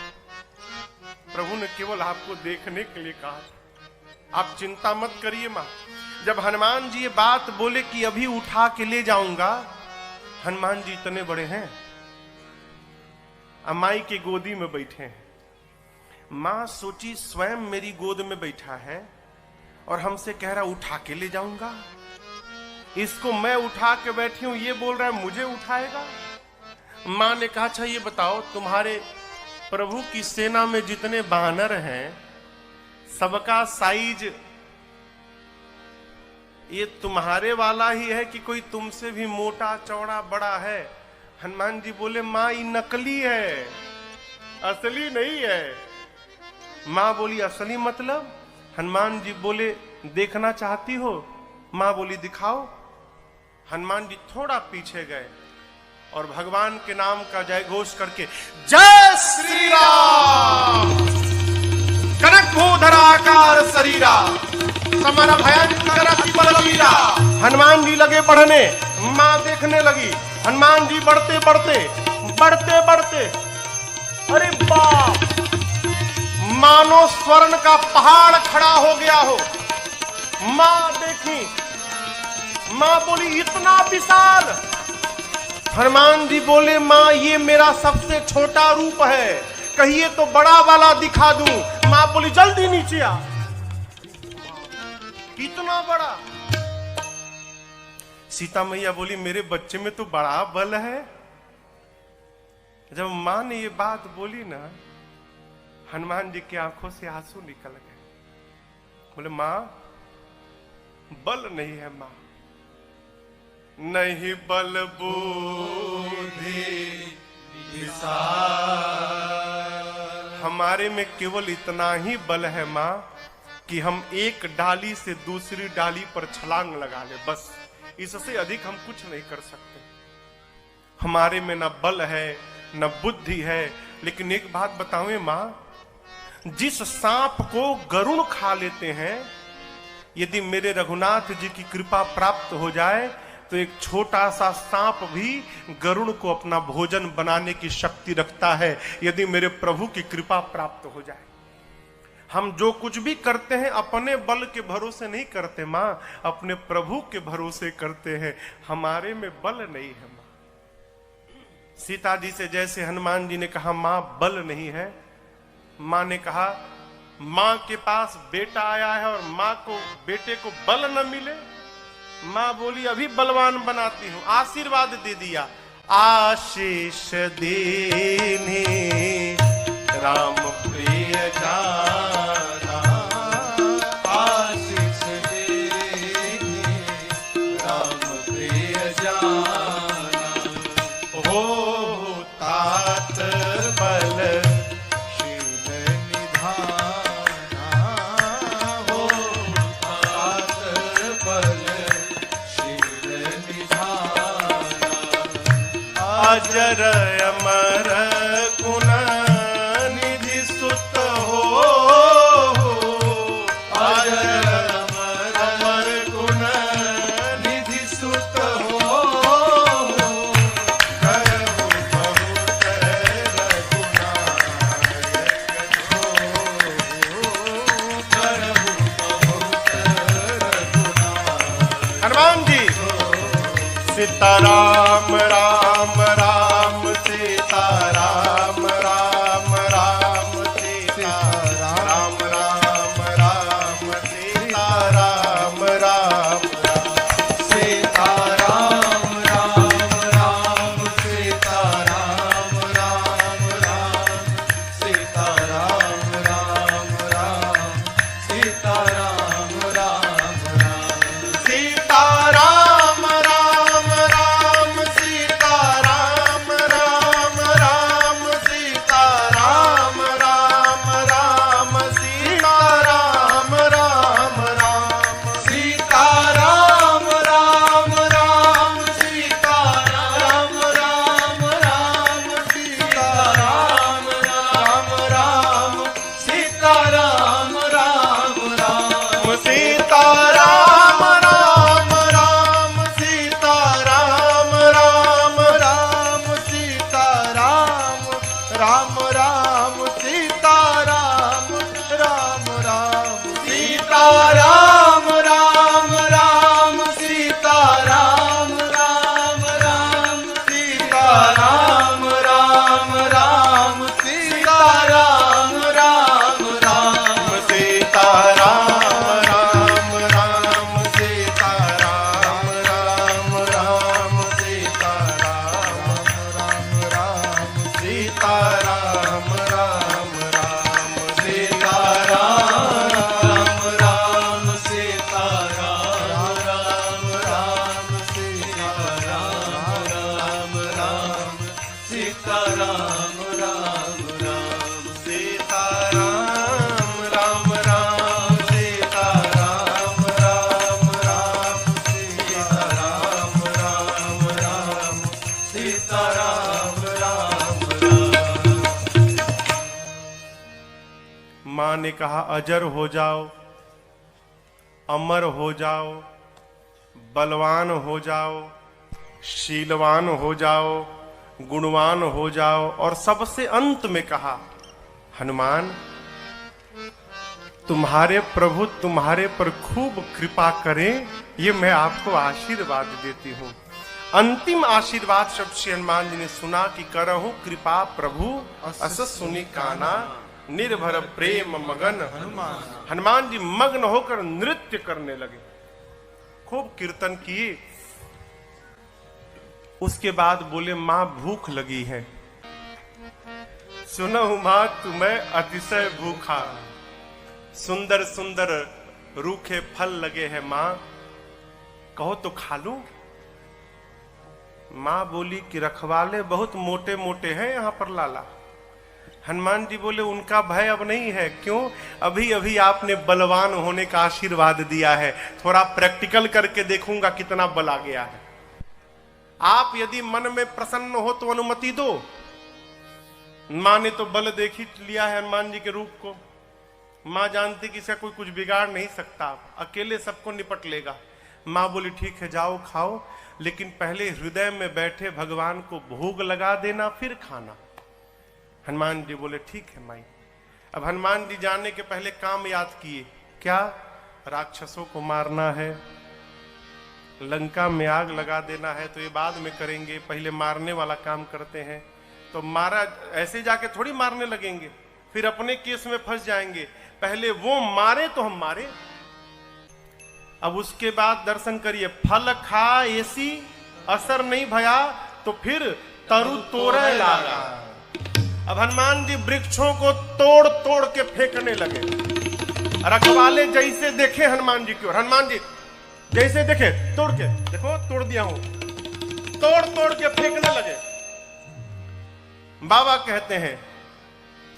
प्रभु ने केवल आपको देखने के लिए कहा। आप चिंता मत करिए मां। जब हनुमान जी ये बात बोले कि अभी उठा के ले जाऊंगा, हनुमान जी इतने बड़े हैं, अमाई के गोदी में बैठे हैं। मां सोची स्वयं मेरी गोद में बैठा है और हमसे कह रहा उठा के ले जाऊंगा, इसको मैं उठा के बैठी हूं, ये बोल रहा है मुझे उठाएगा। मां ने कहा अच्छा ये बताओ, तुम्हारे प्रभु की सेना में जितने बानर हैं सबका साइज ये तुम्हारे वाला ही है कि कोई तुमसे भी मोटा चौड़ा बड़ा है? हनुमान जी बोले मां ये नकली है, असली नहीं है। मां बोली असली मतलब? हनुमान जी बोले देखना चाहती हो? मां बोली दिखाओ। हनुमान जी थोड़ा पीछे गए और भगवान के नाम का जय घोष करके जय श्री राम, कनक भूधराकार शरीरा, समर भयंकर अति बलवीरा। हनुमान जी लगे बढ़ने, मां देखने लगी। हनुमान जी बढ़ते बढ़ते बढ़ते बढ़ते, अरे बाप, मानो स्वर्ण का पहाड़ खड़ा हो गया हो। मां देखी, मां बोली इतना विशाल। हनुमान जी बोले मां ये मेरा सबसे छोटा रूप है, कहिए तो बड़ा वाला दिखा दूं। मां बोली जल्दी नीचे आ। इतना बड़ा। सीता मैया बोली मेरे बच्चे में तो बड़ा बल है। जब मां ने ये बात बोली ना, हनुमान जी की आंखों से आंसू निकल गए। बोले मां बल नहीं है मां, नहीं बल बुद्धि विशाल, हमारे में केवल इतना ही बल है मां कि हम एक डाली से दूसरी डाली पर छलांग लगा ले, बस इससे अधिक हम कुछ नहीं कर सकते। हमारे में न बल है न बुद्धि है। लेकिन एक बात बताऊं मां, जिस सांप को गरुड़ खा लेते हैं, यदि मेरे रघुनाथ जी की कृपा प्राप्त हो जाए तो एक छोटा सा सांप भी गरुड़ को अपना भोजन बनाने की शक्ति रखता है, यदि मेरे प्रभु की कृपा प्राप्त हो जाए। हम जो कुछ भी करते हैं अपने बल के भरोसे नहीं करते मां, अपने प्रभु के भरोसे करते हैं। हमारे में बल नहीं है मां। सीता जी से जैसे हनुमान जी ने कहा मां बल नहीं है, मां ने कहा मां के पास बेटा आया है और मां को बेटे को बल न मिले। मां बोली अभी बलवान बनाती हूं, आशीर्वाद दे दिया। आशीष देने राम प्रिय जाना, आशीष देने राम प्रिय जाना, हो तात बल शील निधाना, हो तात बल शील निधाना, अजर अमर गुण निधि सुत हो, अजर अमर गुण निधि सुत हो, करहु बहुत रघुनायक जो, करहु बहुत रघुनायक। हनुमान जी सीताराम राम राम सीताराम राम राम सीताराम राम राम सीताराम राम सीताराम राम राम सीताराम राम राम सीताराम राम राम सीताराम राम राम सीताराम राम राम सीताराम राम राम सीता राम राम राम सीता राम राम राम सीता राम राम राम सीता राम राम राम सीता राम राम राम सीता राम राम राम सीता राम राम राम सीता राम राम राम सीता राम राम राम सीता राम राम सीता राम राम राम सीता राम राम राम सीता राम राम राम सीता राम राम राम सीता राम राम राम सीता राम राम राम सीता राम राम राम। मां ने कहा अजर हो जाओ, अमर हो जाओ, बलवान हो जाओ, शीलवान हो जाओ, गुणवान हो जाओ, और सबसे अंत में कहा हनुमान तुम्हारे प्रभु तुम्हारे पर खूब कृपा करें, ये मैं आपको आशीर्वाद देती हूं। अंतिम आशीर्वाद शब्द श्री हनुमान जी ने सुना कि करहूं कृपा प्रभु अस सुनि काना, निर्भर प्रेम मगन हनुमान। हनुमान जी मग्न होकर नृत्य करने लगे, खूब कीर्तन किए। उसके बाद बोले मां भूख लगी है। सुनहु मां तुम्हें अतिशय भूखा, सुंदर सुंदर रूखे फल लगे हैं मां, कहो तो खा लूं। मां बोली कि रखवाले बहुत मोटे मोटे हैं यहां पर लाला। हनुमान जी बोले उनका भय अब नहीं है। क्यों? अभी अभी आपने बलवान होने का आशीर्वाद दिया है, थोड़ा प्रैक्टिकल करके देखूंगा कितना बल आ गया है। आप यदि मन में प्रसन्न हो तो अनुमति दो। मां ने तो बल देख ही लिया है हनुमान जी के रूप को। मां जानती कि इसका कोई कुछ बिगाड़ नहीं सकता, अकेले सबको निपट लेगा। मां बोली ठीक है जाओ खाओ, लेकिन पहले हृदय में बैठे भगवान को भोग लगा देना फिर खाना। हनुमान जी बोले ठीक है माई। अब हनुमान जी जाने के पहले काम याद किए। क्या? राक्षसों को मारना है, लंका में आग लगा देना है, तो ये बाद में करेंगे, पहले मारने वाला काम करते हैं। तो मारा ऐसे जाके थोड़ी मारने लगेंगे, फिर अपने केस में फंस जाएंगे। पहले वो मारे तो हम मारे। अब उसके बाद दर्शन करिए, फल खा ऐसी असर नहीं भया तो फिर तरु तोड़े लागा। अब हनुमान जी वृक्षों को तोड़ तोड़ के फेंकने लगे। रखवाले जैसे देखे हनुमान जी की ओर, हनुमान जी जैसे देखे तोड़ के, देखो तोड़ दिया हूं, तोड़ तोड़ के फेंकने लगे। बाबा कहते हैं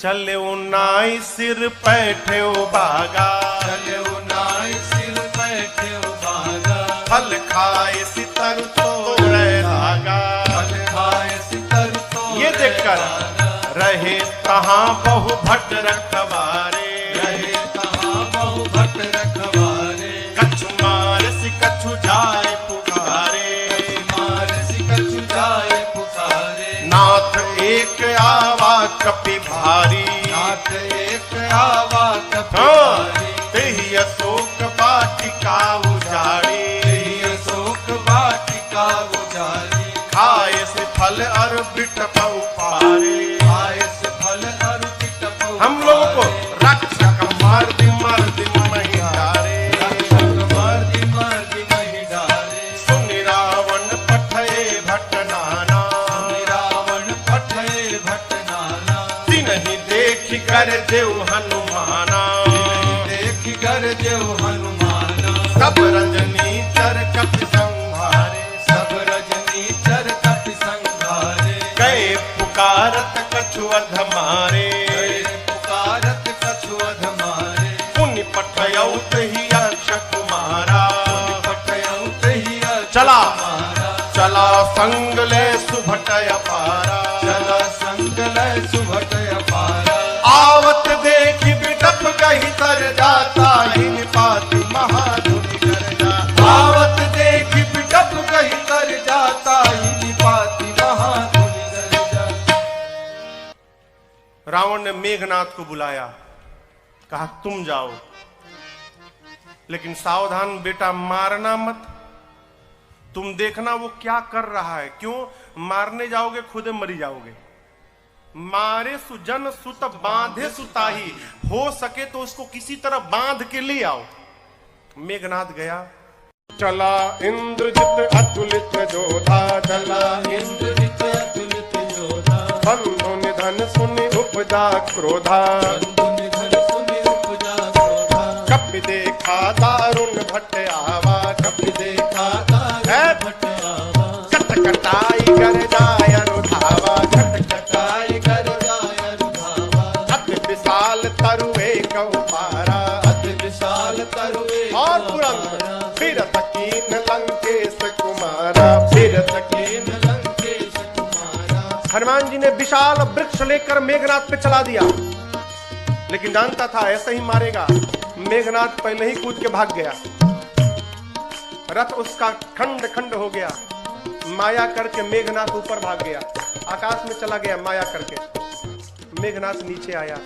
चले उनाई सिर पैठे बागा, चले उनाई सिर पैठे बागा, फल खाए सितर तोड़े लागा, फल खाए सितर तोड़े। ये देखकर रहे तहां बहु भट्ट रखवारे, रहे तहां बहु भट्ट रखवारे, कछु मार सि कछु जाए पुकारे, मार सि कछु जाए पुकारे। नाथ एक आवा कपि भारी, नाथ एक आवा कपि भारी, तेहि अशोक वाटिका उजाड़ी, तेहि अशोक वाटिका उजाड़ी। खाए से फल और बिटपउ पारे, खाए से फल और बिटपउ। हम लोगों को रक्षक मर्द मर्द नहीं डारे, रक्षक मर्द मर्द नहीं डारे। सुनि रावण पठये भट्ट नाना, सुनि रावण पठये भट्ट नाना। तिन्हि देख कर देव हनुमाना, देख कर देव हनुमाना। सब रजनी चर कपि संहारे, सब रजनी चर कपि संहारे। गए पुकारत कछु अधमारे, पुकारत कछु अधमारे। पुनि पठयौ तहि यक्ष कुमारा, पठयौ तहि यक्ष चला कुमारा। चला संग ले सुभटय पारा, चला संग ले सुभटय पारा। आवत देखी बिटप कही तर जाता, इन पाति महाधुनि कर जाता। आवत देखी बिटप कही तर जाता, इन पाति महाधुनि कर जाता। रावण ने मेघनाथ को बुलाया, कहा तुम जाओ, लेकिन सावधान बेटा, मारना मत। तुम देखना वो क्या कर रहा है। क्यों मारने जाओगे, खुद मरी जाओगे। मारे सुजन सुत बांधे सुताही, हो सके तो उसको किसी तरह बांध के ले आओ। मेघनाथ गया, चला इंद्रजित अतुलित जोधा, चला इंद्रजित अतुलित जोधा, बंधु निधन सुनि उपजा क्रोधा, बंधु निधन सुनि उपजा क्रोधा, कपि देखा दारुण भट्ट आवा, कपि देखा दारुण भट्ट आवा, कटकटाई कर जाय रुधावा, कटकटाई कर जाय रुधावा, अति विशाल तरुए कहु पारा, अति विशाल तरुए और तुरंत फिर तकीन लंकेश कुमारा, फिर तकीन लंकेश कुमारा। हनुमान जी ने विशाल वृक्ष लेकर मेघनाथ पे चला दिया, लेकिन जानता था ऐसे ही मारेगा। मेघनाथ पहले ही कूद के भाग गया, रथ उसका खंड खंड हो गया। माया करके मेघनाथ ऊपर भाग गया, आकाश में चला गया माया करके। मेघनाथ नीचे आया,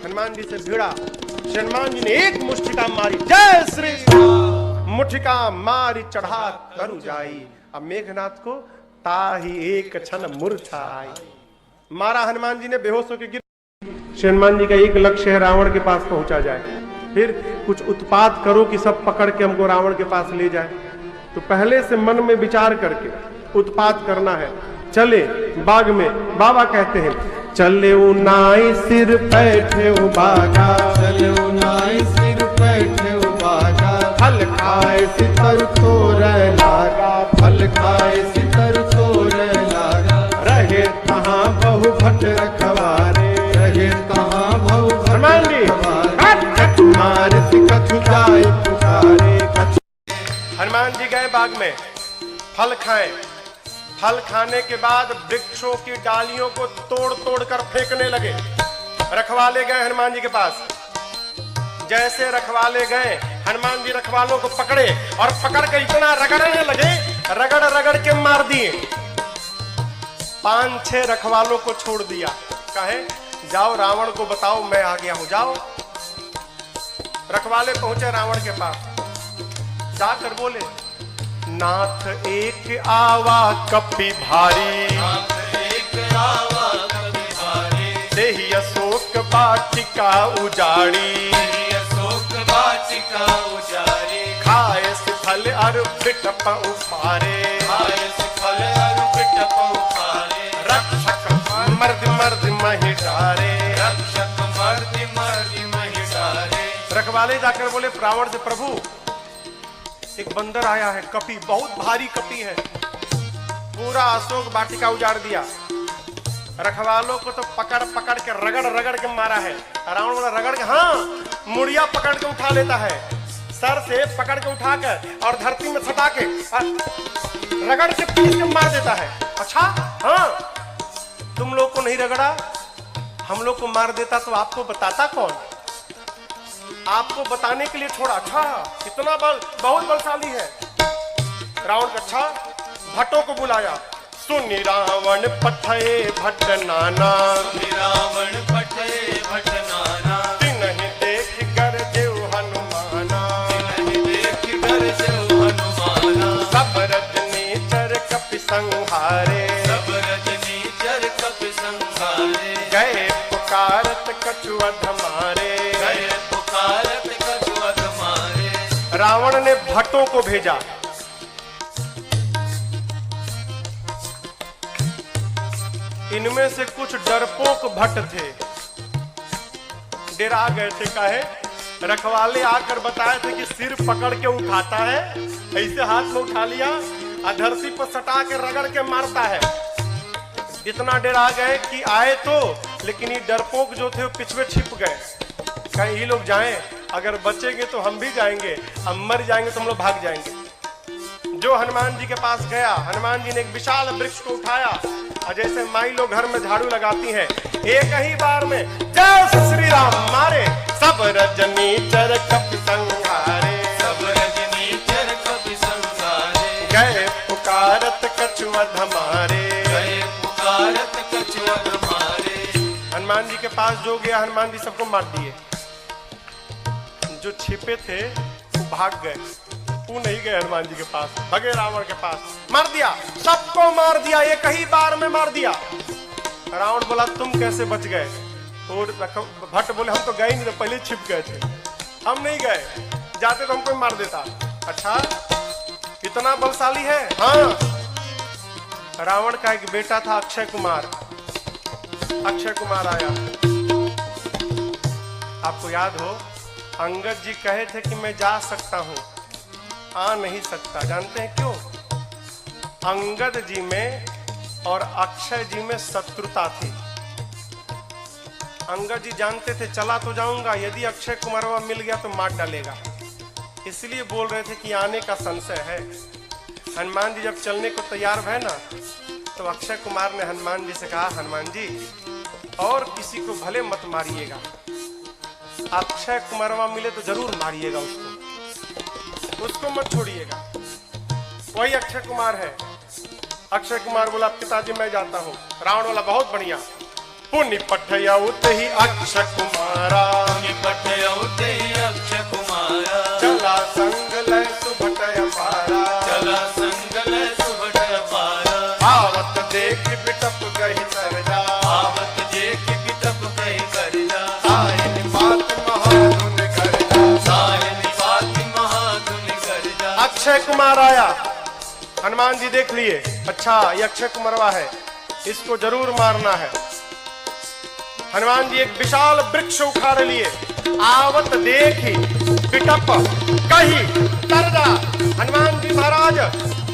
हनुमान जी से भिड़ा। हनुमान जी ने एक मुष्टिका मारी, जय श्री राम, मुठिका मारी चढ़ा तरु जाई। अब मेघनाथ को ताही एक क्षण मूर्छा आई। मारा हनुमान जी ने, बेहोश होकर गिर। हनुमान जी का एक लक्ष्य है, रावण के पास पहुंचा जाए। फिर कुछ उत्पात करो कि सब पकड़ के हमको रावण के पास ले जाए। तो पहले से मन में विचार करके उत्पात करना है। चले बाग में, बाबा कहते हैं चले नाई सिर बैठे बागा, चले नाई सिर बैठे बागा, फल खाए सितर तोरे लागा, फल खाए सितर तोरे लागा, रहे कहाँ बहु भट्ट रखवारे, रहे कहाँ बहु हनुमान जी मार कछु जाए पुकारे। हनुमान जी गए बाग में, फल खाए। फल खाने के बाद वृक्षों की डालियों को तोड़ तोड़ कर फेंकने लगे। रखवाले गए हनुमान जी के पास। जैसे रखवाले गए, हनुमान जी रखवालों को पकड़े और पकड़ कर इतना रगड़ने लगे, रगड़ रगड़ के मार दिए। 5-6 रखवालों को छोड़ दिया, कहे जाओ रावण को बताओ मैं आ गया हूं, जाओ। रखवाले पहुंचे रावण के पास, जाकर बोले नाथ एक आवा कपि भारी, नाथ एक आवा कपि भारी, देहि अशोक वाटिका उजाड़ी, देहि अशोक वाटिका उजाड़ी, खाए फल अरु बिटप उफारे, खाए फल अरु बिटप उफारे, रक्षक मर्द मर्द महि डारे, रक्षक मर्द मर्द महि डारे। रखवाले जाकर बोले रावण से, प्रभु एक बंदर आया है, कपि, बहुत भारी कपि है, पूरा अशोक वाटिका उजाड़ दिया। रखवालों को तो पकड़ पकड़ के रगड़ रगड़ के मारा है। रावण बोला रगड़ के, हाँ, मुड़िया पकड़ के उठा लेता है, सर से पकड़ के उठाकर और धरती में सटा के रगड़ के पीस के मार देता है। अच्छा, हाँ, तुम लोग को नहीं रगड़ा, हम लोग को मार देता तो आपको बताता कौन? आपको बताने के लिए छोड़ा। अच्छा, इतना बल, बहुत बलशाली है रावण का। अच्छा, भट्टों को बुलाया। सुनि रावण पठे भट्ट नाना, रावण पठे भट्ट नाना, तिन्हि देख कर जेउ हनुमाना, तिन्हि देख कर जेउ हनुमाना, सब रजनीचर कपि संहारे, सब रजनीचर कपि संहारे, गए पुकारत कछु अधमारे, गए पुकारत कछु अधमारे। रावण ने भट्टों को भेजा। इनमें से कुछ डरपोक भट्ट थे, डरा गए थे। काहे? रखवाले आकर बताए थे कि सिर पकड़ के उठाता है, ऐसे हाथ में उठा लिया, धरती पर सटा के रगड़ के मारता है। इतना डरा गए कि आए तो, लेकिन ये डरपोक जो थे वो पिछवे छिप गए। कहीं ये लोग जाएं, अगर बचेंगे तो हम भी जाएंगे, अब मर जाएंगे तो हम लोग भाग जाएंगे। जो हनुमान जी के पास गया, हनुमान जी ने एक विशाल वृक्ष को उठाया और जैसे माई लोग घर में झाड़ू लगाती हैं, एक ही बार में जय श्री राम मारे। सब रजनीचर कपि संहारे, सब रजनीचर कपि संहारे, गए पुकारत कछु अधमारे, गए पुकारत कछु अधमारे। हनुमान जी के पास जो गया, हनुमान जी सबको मार दिए। जो छिपे थे वो भाग गए, वो नहीं गए हनुमान जी के पास, भगे रावण के पास, मार दिया, सबको मार दिया, एक ही बार में मार दिया। रावण बोला तुम कैसे बच गए? और भट्ट बोले हम तो गए नहीं, तो पहले छिप गए थे, हम नहीं गए, जाते तो हमको मार देता। अच्छा इतना बलशाली है? हाँ। रावण का एक बेटा था अक्षय कुमार। अक्षय कुमार आया, आपको याद हो अंगद जी कहे थे कि मैं जा सकता हूं, आ नहीं सकता। जानते हैं क्यों? अंगद जी में और अक्षय जी में शत्रुता थी। अंगद जी जानते थे चला तो जाऊंगा, यदि अक्षय कुमारवा मिल गया तो मार डालेगा, इसलिए बोल रहे थे कि आने का संशय है। हनुमान जी जब चलने को तैयार भय ना, तो अक्षय कुमार ने हनुमान जी से कहा हनुमान जी और किसी को भले मत मारिएगा, अक्षय कुमारवा मिले तो जरूर मारिएगा, उसको मत छोड़िएगा। वही अक्षय कुमार है। अक्षय कुमार बोला पिताजी मैं जाता हूँ। रावण वाला बहुत बढ़िया, पुण्य पठया उते ही अक्षय कुमारा, पठयौते अक्षय कुमारा, चला संग लय सुभटय पारा, चला संग लय सुभटय पारा, आवत देख बिटप गही सरजा, आवत देख बिटप गही सरजा, साहिन बात महाधुन करजा, साहिन बात महाधुन करजा। अक्षय कुमार आया, हनुमान जी देख लिए, अच्छा ये अक्षय कुमारवा है, इसको जरूर मारना है। हनुमान जी एक विशाल वृक्ष उखाड़ लिए, आवत देखी पिटप कही तरजा। हनुमान जी महाराज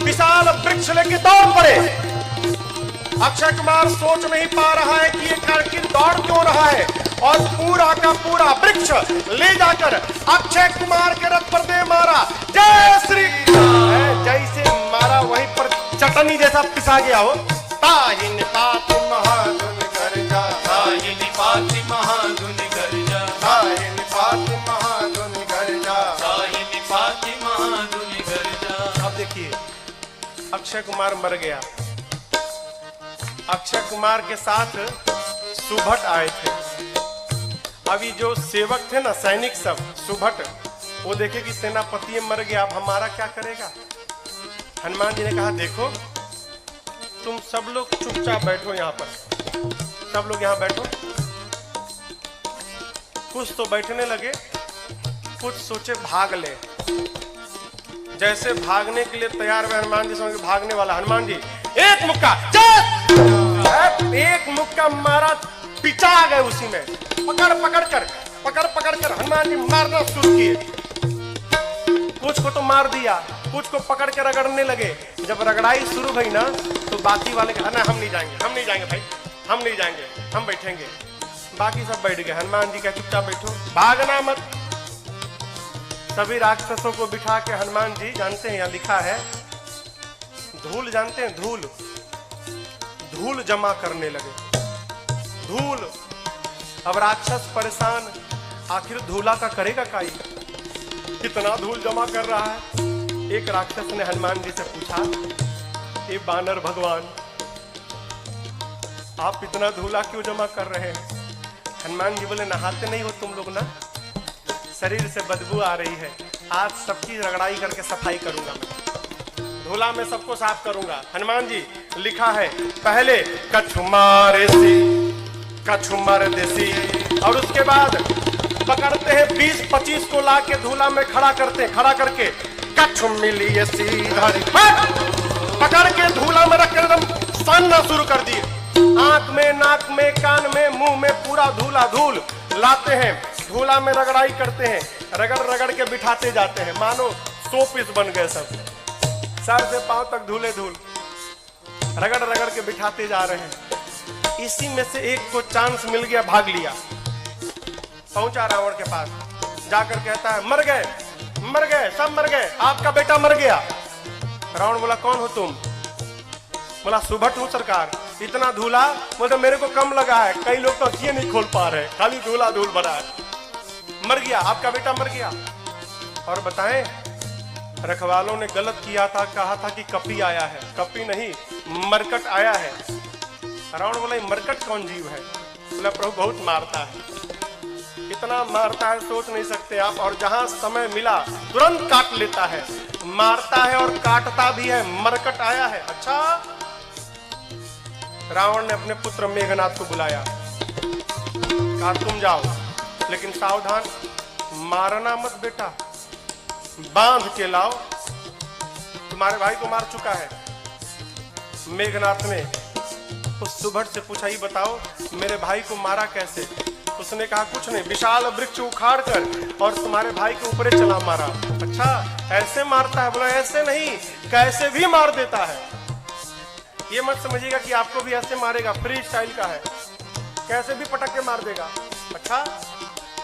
विशाल वृक्ष लेके दौड़ पड़े। अक्षय कुमार सोच नहीं पा रहा है कि ये करके दौड़ क्यों रहा है, और पूरा का पूरा वृक्ष ले जाकर अक्षय कुमार के रथ पर दे मारा। जय श्री राम। जैसे मारा वहीं पर चटनी जैसा पिसा गया हो। ताहिन पात महाधुन करजा, साहिन पाति महाधुन करजा, ताहिन पात महाधुन करजा। साहिन पाति महाधुन करजा। अब देखिए अक्षय कुमार मर गया। अक्षय कुमार के साथ सुभट आए थे। अभी जो सेवक थे ना, सैनिक सब, सुभट, वो देखे कि सेनापति मर गया, अब हमारा क्या करेगा। हनुमान जी ने कहा देखो तुम सब लोग चुपचाप बैठो, यहाँ पर सब लोग यहाँ बैठो। कुछ तो बैठने लगे, कुछ सोचे भाग ले। जैसे भागने के लिए तैयार हुए हनुमान जी, समझ भागने वाला हनुमान जी एक मुक्का, एक मुक्का मारा, पिचा गए उसी में। पकड़ कर हनुमान जी मारना शुरू किए। कुछ को तो मार दिया, कुछ को पकड़ के रगड़ने लगे। जब रगड़ाई शुरू हुई ना, तो बाकी वाले कहा ना हम नहीं जाएंगे भाई, हम नहीं जाएंगे, हम बैठेंगे। बाकी सब बैठ गए। हनुमान जी कहे चुपचाप बैठो, भागना मत। सभी राक्षसों को बिठा के हनुमान जी, जानते हैं यहाँ लिखा है धूल, जानते हैं धूल, धूल जमा करने लगे। धूल, अब राक्षस परेशान, आखिर धूला का करेगा काई, कितना धूल जमा कर रहा है। एक राक्षस ने हनुमान जी से पूछा, ए बानर भगवान, आप इतना धूला क्यों जमा कर रहे हैं? हनुमान जी बोले नहाते नहीं हो तुम लोग ना, शरीर से बदबू आ रही है, आज सबकी रगड़ाई करके सफाई करूंगा मैं, धूला में सबको साफ करूंगा। हनुमान जी लिखा है पहले कछुमार देसी, और उसके बाद पकड़ते हैं 20-25 को लाके धूला में खड़ा करके कछु मिली सीधा पकड़ के धूला में रख एकदम सानना शुरू कर दिए। आंख में, नाक में, कान में, मुंह में पूरा धूल लाते हैं, धूला में रगड़ाई करते हैं, रगड़ के बिठाते जाते हैं, मानो 100 पीस बन गए सब, सर से पांव तक धूल, रगड़ के बिठाते जा रहे हैं। इसी में से एक को चांस मिल गया, भाग लिया, पहुंचा रावण के पास, जाकर कहता है मर गए, सब मर गए, आपका बेटा मर गया। रावण बोला कौन हो तुम? बोला सुभट हूं सरकार। इतना धूला, बोलते मेरे को कम लगा है, कई लोग तो अखियां नहीं खोल पा रहे, खाली धूल भरा है। मर गया, आपका बेटा मर गया। और बताएं, रखवालों ने गलत किया था, कहा था कि कपी आया है, कपी नहीं मरकट आया है। रावण बोला मरकट कौन जीव है? बोला प्रभु बहुत मारता है, इतना मारता है सोच नहीं सकते आप, और जहां समय मिला तुरंत काट लेता है, मारता है और काटता भी है, मरकट आया है। अच्छा, रावण ने अपने पुत्र मेघनाथ को बुलाया, कहा तुम जाओ, लेकिन सावधान, मारना मत बेटा, बांध के लाओ, तुम्हारे भाई को मार चुका है। मेघनाथ ने उस सुभट से पूछा, ही बताओ मेरे भाई को मारा कैसे? उसने कहा कुछ नहीं, विशाल वृक्ष उखाड़ कर और तुम्हारे भाई के ऊपर चला मारा। अच्छा, ऐसे मारता है? बोला ऐसे नहीं, कैसे भी मार देता है। ये मत समझिएगा कि आपको भी ऐसे मारेगा, फ्री स्टाइल का है, कैसे भी पटक के मार देगा। अच्छा,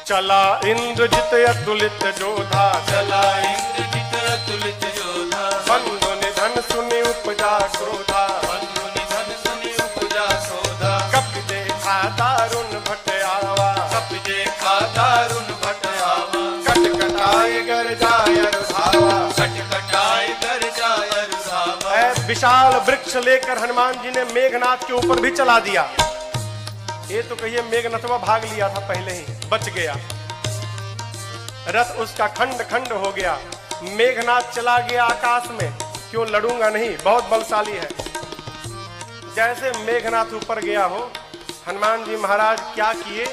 चला इंद्रजित अतुलित जोधा, चला इंद्रजित अतुलित जोधा, बंधु निधन सुनि उपजा क्रोधा, बंधु निधन सुनि उपजा क्रोधा, कपि देखा दारुण भट आवा, कपि देखा दारुण भट आवा, कटकटाए गर जाय रुधावा, कटकटाए गर जाय रुधावा। विशाल वृक्ष लेकर हनुमान जी ने मेघनाथ के ऊपर भी चला दिया। ये तो कहिए मेघनाथवा भाग लिया था पहले ही, बच गया, रथ उसका खंड खंड हो गया। मेघनाथ चला गया आकाश में, क्यों लड़ूंगा नहीं, बहुत बलशाली है। जैसे मेघनाथ ऊपर गया हो, हनुमान जी महाराज क्या किए,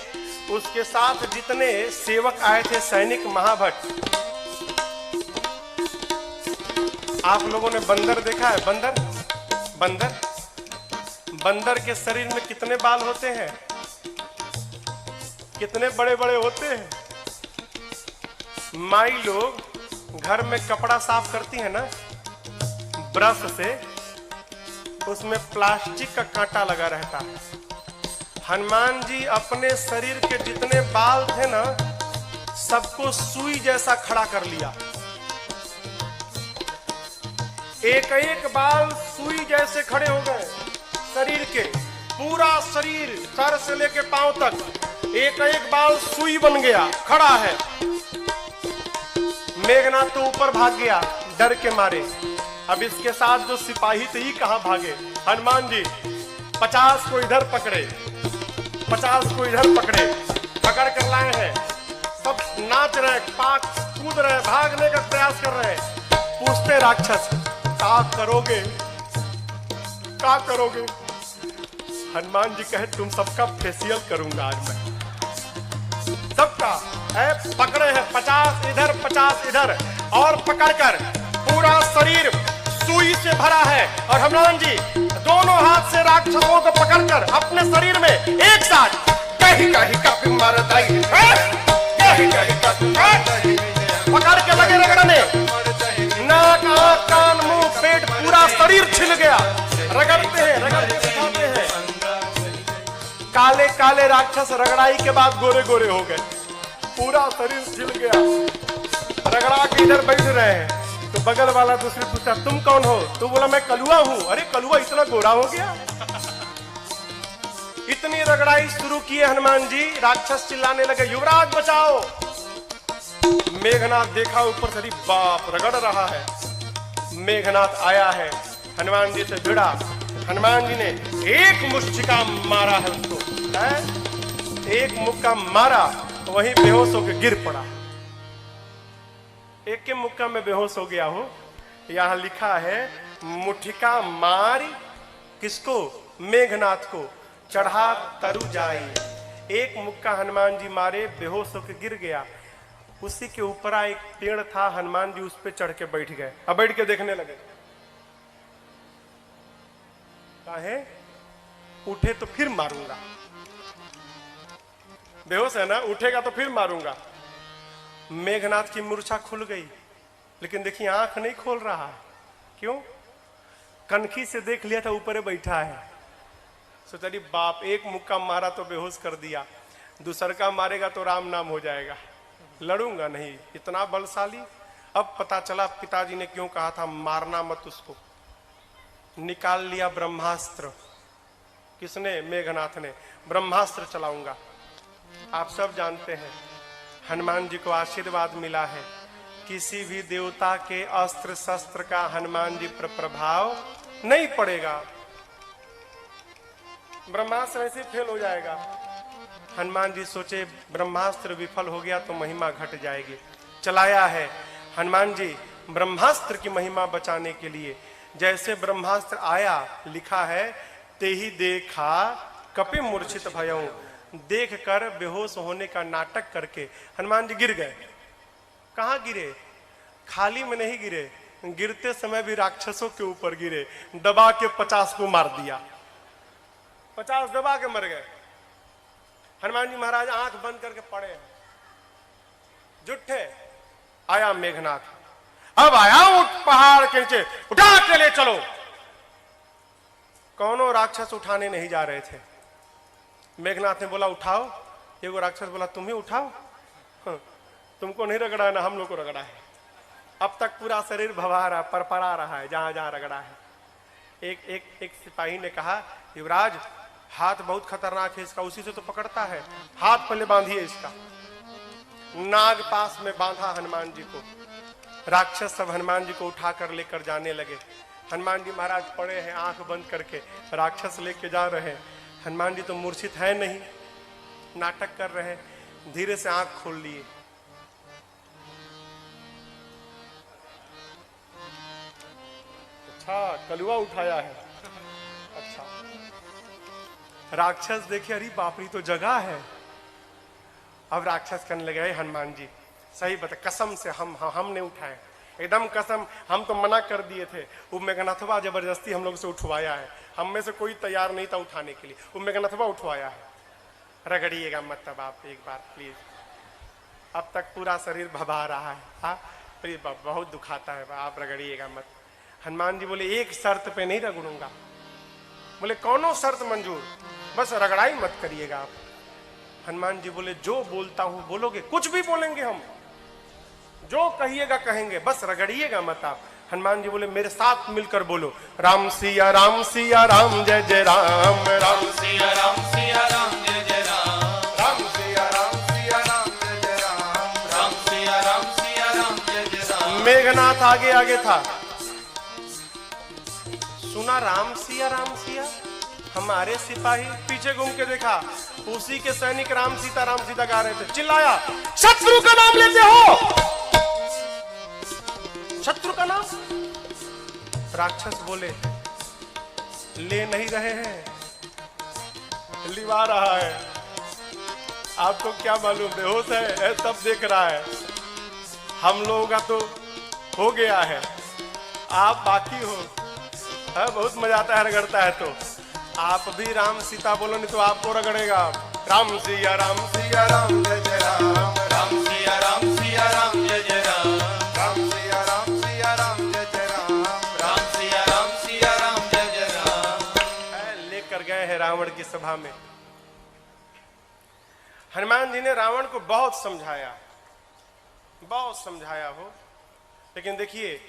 उसके साथ जितने सेवक आए थे, सैनिक महाभट। आप लोगों ने बंदर देखा है? बंदर बंदर बंदर के शरीर में कितने बाल होते हैं, कितने बड़े बड़े होते हैं। माई लोग घर में कपड़ा साफ करती है ना ब्रश से, उसमें प्लास्टिक का कांटा लगा रहता है। हनुमान जी अपने शरीर के जितने बाल थे ना, सबको सुई जैसा खड़ा कर लिया। एक एक बाल सुई जैसे खड़े हो गए शरीर के, पूरा शरीर सर से लेके पांव तक एक एक बाल सुई बन गया, खड़ा है। मेघनाथ तो ऊपर भाग गया डर के मारे। अब इसके साथ जो सिपाही थे ही कहां भागे। हनुमान जी 50 को इधर पकड़े, 50 को इधर पकड़े, पकड़ कर लाए हैं। सब नाच रहे, पाक कूद रहे, भागने का प्रयास कर रहे हैं। पूछते राक्षस, क्या करोगे, क्या करोगे? हनुमान जी कहे, तुम सबका फेशियल करूंगा आज मैं, सबका। पकड़े हैं 50 इधर 50 इधर, और पकड़कर पूरा शरीर सुई से भरा है। और हनुमान जी दोनों हाथ से राक्षसों को पकड़कर अपने शरीर में एक साथ कहीं कहीं कभी मर दई, कहीं कहीं कभी पकड़ के लगे रगड़ने, नाक आंख कान मुंह पेट पूरा शरीर छिल गया। रगड़ते हैं, रगड़ते दिखाते हैं। काले काले राक्षस रगड़ाई के बाद गोरे गोरे हो गए, पूरा शरीर छिल गया। रगड़ा के इधर बैठ रहे हैं, तो बगल वाला दूसरे पूछा, तुम कौन हो? तो बोला मैं कलुआ हूं। अरे कलुआ इतना गोरा हो गया? इतनी रगड़ाई शुरू किए हनुमान जी, राक्षस चिल्लाने लगे, युवराज बचाओ। मेघनाथ देखा ऊपर से, बाप रगड़ रहा है। मेघनाथ आया है, हनुमान जी से भिड़ा। हनुमान जी ने एक मुष्टिका मारा है उसको, एक मुक्का मारा, वहीं बेहोश होकर गिर पड़ा। एक के मुक्का में बेहोश हो गया हो। यहां लिखा है, मुठिका मारी किसको? मेघनाथ को, चढ़ा तरु जाई। एक मुक्का हनुमान जी मारे, बेहोश होकर गिर गया। उसी के ऊपर एक पेड़ था, हनुमान जी उस पे चढ़ के बैठ गए। अब बैठ के देखने लगे, काहे? उठे तो फिर मारूंगा, बेहोश है ना, उठेगा तो फिर मारूंगा। मेघनाथ की मूर्छा खुल गई, लेकिन देखिए आंख नहीं खोल रहा है। क्यों? कनखी से देख लिया था ऊपर बैठा है। सोचा बाप, एक मुक्का मारा तो बेहोश कर दिया, दूसर का मारेगा तो राम नाम हो जाएगा, लड़ूंगा नहीं, इतना बलशाली। अब पता चला पिताजी ने क्यों कहा था मारना मत उसको। निकाल लिया ब्रह्मास्त्र। किसने? मेघनाथ ने। ब्रह्मास्त्र चलाऊंगा। आप सब जानते हैं हनुमान जी को आशीर्वाद मिला है, किसी भी देवता के अस्त्र शस्त्र का हनुमान जी पर प्रभाव नहीं पड़ेगा। ब्रह्मास्त्र ऐसे फेल हो जाएगा। हनुमान जी सोचे ब्रह्मास्त्र विफल हो गया तो महिमा घट जाएगी। चलाया है हनुमान जी ब्रह्मास्त्र की महिमा बचाने के लिए। जैसे ब्रह्मास्त्र आया, लिखा है ते ही देखा कपि मूर्छित भयऊ, देख कर बेहोश होने का नाटक करके हनुमान जी गिर गए। कहां गिरे? खाली में नहीं गिरे, गिरते समय भी राक्षसों के ऊपर गिरे। दबा के 50 को मार दिया, 50 दबा के मर गए। हनुमान जी महाराज आंख बंद करके पड़े हैं, जुट्ठे। आया मेघनाथ, अब आया उठ पहाड़ के नीचे, उठा के ले चलो। कौनों राक्षस उठाने नहीं जा रहे थे। मेघनाथ ने बोला उठाओ। एगो राक्षस बोला तुम ही उठाओ। तुमको नहीं रगड़ा है ना, हम लोग को रगड़ा है। अब तक पूरा शरीर भवा रहा, परपरा रहा है जहां जहां रगड़ा है। एक सिपाही ने कहा युवराज हाथ बहुत खतरनाक है इसका, उसी से तो पकड़ता है, हाथ पहले बांधिए इसका। नाग पास में बांधा हनुमान जी को। राक्षस सब हनुमान जी को उठाकर लेकर जाने लगे। हनुमान जी महाराज पड़े हैं आंख बंद करके, राक्षस लेके जा रहे हैं। हनुमान जी तो मूर्छित है नहीं, नाटक कर रहे हैं। धीरे से आंख खोल लिए। अच्छा कलुआ उठाया है। अच्छा राक्षस देखे, अरे बापरी तो जगह है। अब राक्षस करने लगे हनुमान जी सही बता, कसम से हमने उठाए, एकदम कसम, हम तो मना कर दिए थे। वो मेघनाथवा जबरदस्ती हम लोग से उठवाया है, हम में से कोई तैयार नहीं था उठाने के लिए, वो मेघनाथवा उठवाया है। रगड़िएगा मत तब आप एक बार प्लीज। अब तक पूरा शरीर भभा रहा है। हाँ बहुत दुखाता है, आप रगड़िएगा मत। हनुमान जी बोले एक शर्त पे नहीं रगड़ूंगा। बोले कौनो शर्त मंजूर, बस रगड़ाई मत करिएगा आप। हनुमान जी बोले जो बोलता हूं बोलोगे? कुछ भी बोलेंगे हम, जो कहिएगा कहेंगे, बस रगड़िएगा मत आप। हनुमान जी बोले मेरे साथ मिलकर बोलो राम सिया राम जय जय राम, राम सिया राम जय जय राम, राम सिया राम जय जय राम, राम सिया राम जय जय राम। मेघनाथ आगे आगे था, सुना राम सिया। हमारे सिपाही पीछे घूम के देखा, उसी के सैनिक राम सीता गा रहे थे। चिल्लाया शत्रु का नाम लेते हो? शत्रु का नाम? राक्षस बोले ले नहीं रहे हैं, लिवा रहा है। आपको क्या मालूम, बेहोश है सब देख रहा है। हम लोगों का तो हो गया है, आप बाकी हो। बहुत मजा आता है रगड़ता है तो। आप भी राम सीता बोलो नहीं तो आपको रगड़ेगा। राम सिया राम जय जय राम, राम सिया राम जय जय राम, राम सिया राम जय जय राम, राम सिया राम जय जय राम। लेकर गए हैं रावण की सभा में। हनुमान जी ने रावण को बहुत समझाया हो, लेकिन देखिए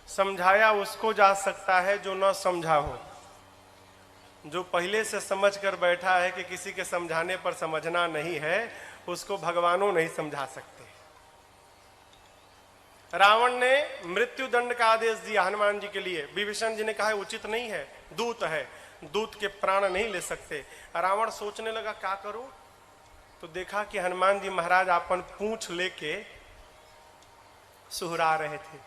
समझाया उसको जा सकता है जो न समझा हो। जो पहले से समझ कर बैठा है कि किसी के समझाने पर समझना नहीं है, उसको भगवानों नहीं समझा सकते। रावण ने मृत्यु दंड का आदेश दिया हनुमान जी के लिए। विभीषण जी ने कहा उचित नहीं है, दूत है, दूत के प्राण नहीं ले सकते। रावण सोचने लगा क्या करूं, तो देखा कि हनुमान जी महाराज अपन पूंछ लेके सुहरा रहे थे।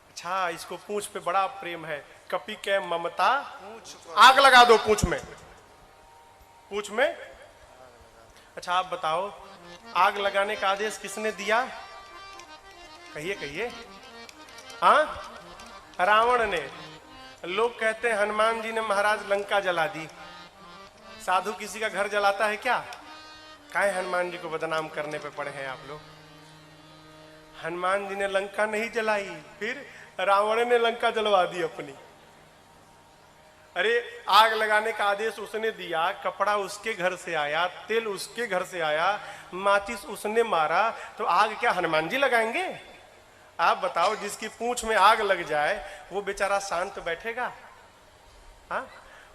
अच्छा इसको पूंछ पे बड़ा प्रेम है, कपि के ममता आग लगा दो पूंछ में। अच्छा आप बताओ आग लगाने का आदेश किसने दिया? कहिए। हाँ रावण ने। लोग कहते हैं हनुमान जी ने महाराज लंका जला दी। साधु किसी का घर जलाता है क्या? काहे हनुमान जी को बदनाम करने पे पड़े हैं आप लोग। हनुमान जी ने लंका नहीं जलाई, फिर रावण ने लंका जलवा दी अपनी। अरे आग लगाने का आदेश उसने दिया, कपड़ा उसके घर से आया, तेल उसके घर से आया, माचिस उसने मारा, तो आग क्या हनुमान जी लगाएंगे? आप बताओ जिसकी पूंछ में आग लग जाए वो बेचारा शांत बैठेगा? हाँ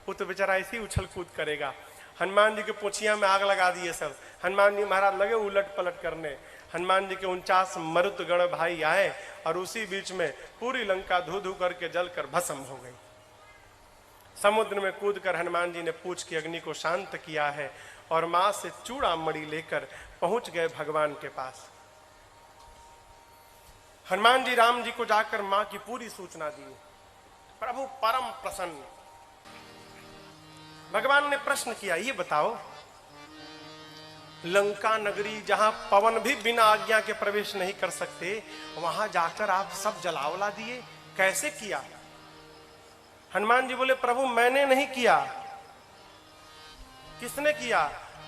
वो तो बेचारा ऐसे ही उछल कूद करेगा। हनुमान जी के पूंछिया में आग लगा दिए सब। हनुमान जी महाराज लगे उलट पलट करने। हनुमान जी के 49 मरुतगण भाई आए और उसी बीच में पूरी लंका धू धू करके जलकर भस्म हो गई। समुद्र में कूदकर हनुमान जी ने पूंछ की अग्नि को शांत किया है और मां से चूड़ामणि लेकर पहुंच गए भगवान के पास। हनुमान जी राम जी को जाकर मां की पूरी सूचना दी। प्रभु परम प्रसन्न। भगवान ने प्रश्न किया, ये बताओ, लंका नगरी जहां पवन भी बिना आज्ञा के प्रवेश नहीं कर सकते, वहां जाकर आप सब जलावला दिए, कैसे किया? हनुमान जी बोले, प्रभु मैंने नहीं किया। किसने किया?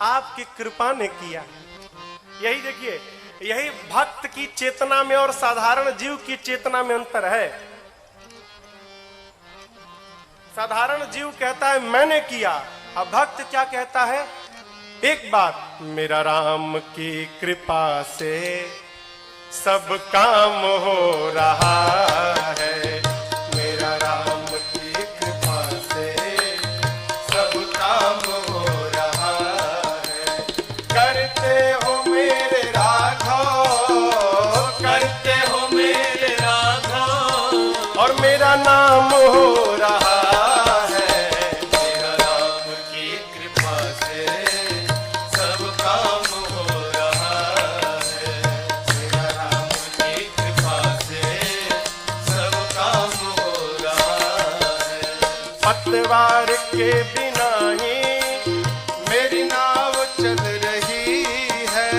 आपकी कृपा ने किया। यही देखिए, यही भक्त की चेतना में और साधारण जीव की चेतना में अंतर है। साधारण जीव कहता है मैंने किया, अब भक्त क्या कहता है? एक बात, मेरा राम की कृपा से सब काम हो रहा है। मेरा राम की कृपा से सब काम हो रहा है। करते हो मेरे राघव, करते हो मेरे राघव, और मेरा नाम हो रहा। पतवार के बिना ही मेरी नाव चल रही है।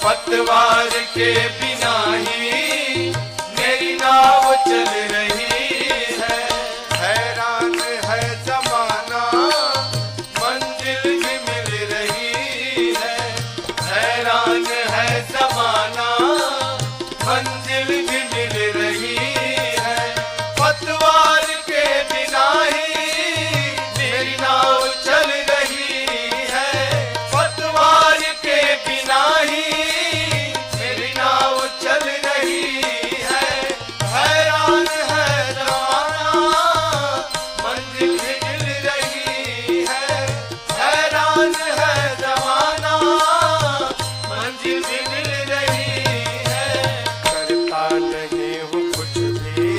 पतवार के बिना ही मेरी नाव चल रही है। हैरान है जमाना, मंजिल भी मिल रही है। हैरान है जमाना, मंजिल भी मिल रही है। पतवार के बिना ही मेरी नाव चल रही है। पतवार के बिना ही मेरी नाव चल रही है। हैरान है जमाना, मंजिल भी मिल रही है। हैरान है जमाना, मंजिल भी मिल रही है। करता नहीं हूँ कुछ भी,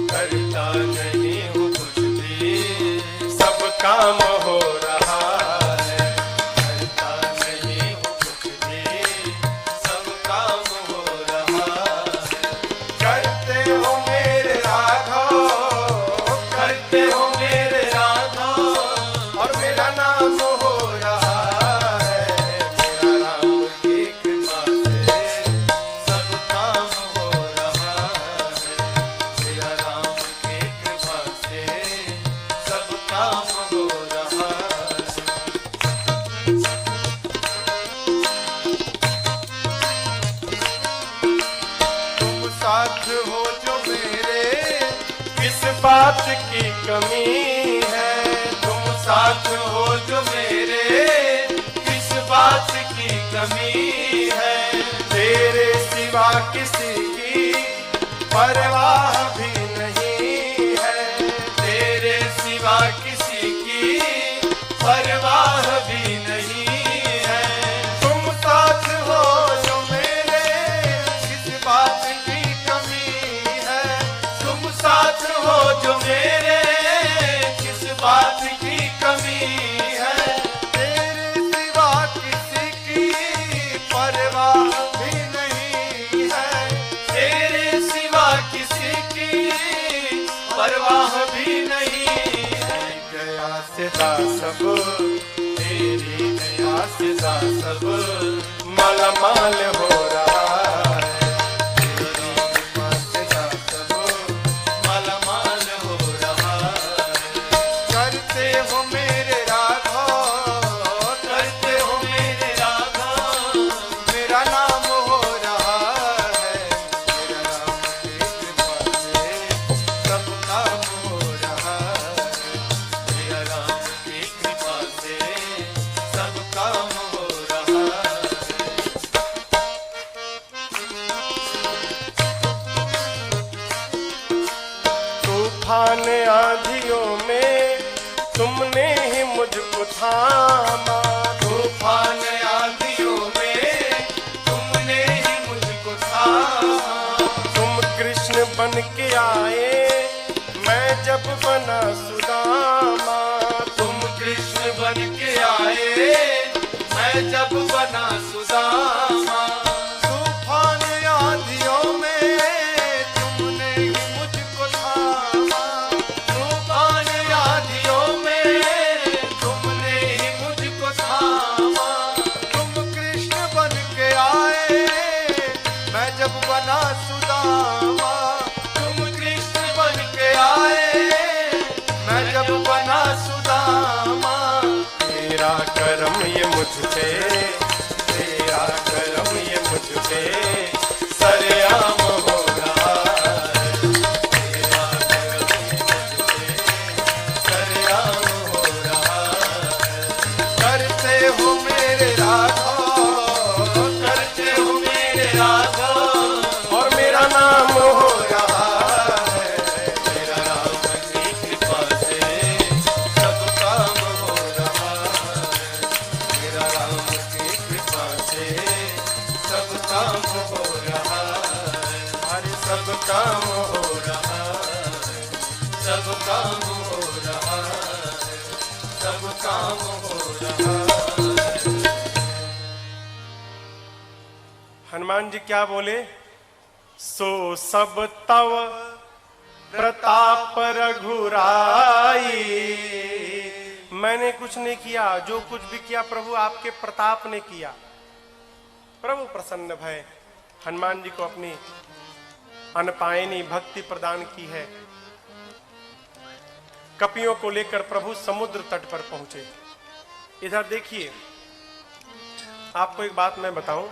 करता नहीं हूँ कुछ भी, सब काम हो रहा है। करता नहीं हूँ कुछ भी, सब काम हो रहा है। करते हो मेरे राघव, करते हो मेरे राघव, और मेरा नाम हो रहा है। मेरा राम की कृपा से सब काम हो रहा है। मेरा राम की कृपा से सब काम हो रहा है। तुम साथ हो जो मेरे, किस बात की कमी है? तुम साथ हो जो मेरे, किस बात की कमी है? तेरे सिवा किसी की परवाह भी नहीं है। तेरे सिवा किसी की परवाह भी नहीं है। तुम साथ हो जो मेरे, किस बात की कमी है? तुम साथ हो जो मेरे, किस बात की कमी है? तेरे सिवा किसी की परवाह भी नहीं है। तेरे सिवा किसी की परवाह भी नहीं है। गया सिदा सब, तेरी दया से सब मालामाल हो रहा है। तेरी कृपा से सब मालामाल हो रहा है। करते हो मेरे राघव, करते हो मेरे राघव, मेरा नाम हो रहा है। मेरा राम की कृपा से सब काम हो रहा है। मेरा राम की कृपा से सब काम हो रहा है। तूफान आंधियों में तुमने ही मुझको थामा। तूफान आंधियों में तुमने ही मुझको थामा। तुम कृष्ण बन के आए, मैं जब बना सुदामा। तुम कृष्ण बन के आए, मैं जब बना सुदामा। तूफान आंधियों में तुमने ही मुझको थामा। तूफान आंधियों में तुमने ही मुझको थामा। तुम कृष्ण बन के आए मैं जब बना सुदामा। तुम कृष्ण बन के आए मैं जब बना सुदामा। तेरा करम ये मुझ पे, तेरा करम ये मुझ पे सरेआम हो रहा है। तेरा करम ये मुझ पे सरेआम हो रहा है। करते हो मेरे राघव, करते हो मेरे राघव और मेरा नाम हो रहा है। मेरा राम की कृपा से सब काम हो रहा है। मेरा राम की कृपा से सब काम हो रहा है। अरे सब काम हो रहा है, सब काम हो रहा है, सब काम हो रहा है। हनुमान जी क्या बोले? सो सब तव प्रताप रघुराई। मैंने कुछ नहीं किया, जो कुछ भी किया प्रभु आपके प्रताप ने किया। प्रभु प्रसन्न भय हनुमान जी को अपनी अनपायनी भक्ति प्रदान की है। कपियों को लेकर प्रभु समुद्र तट पर पहुंचे। इधर देखिए, आपको एक बात मैं बताऊं,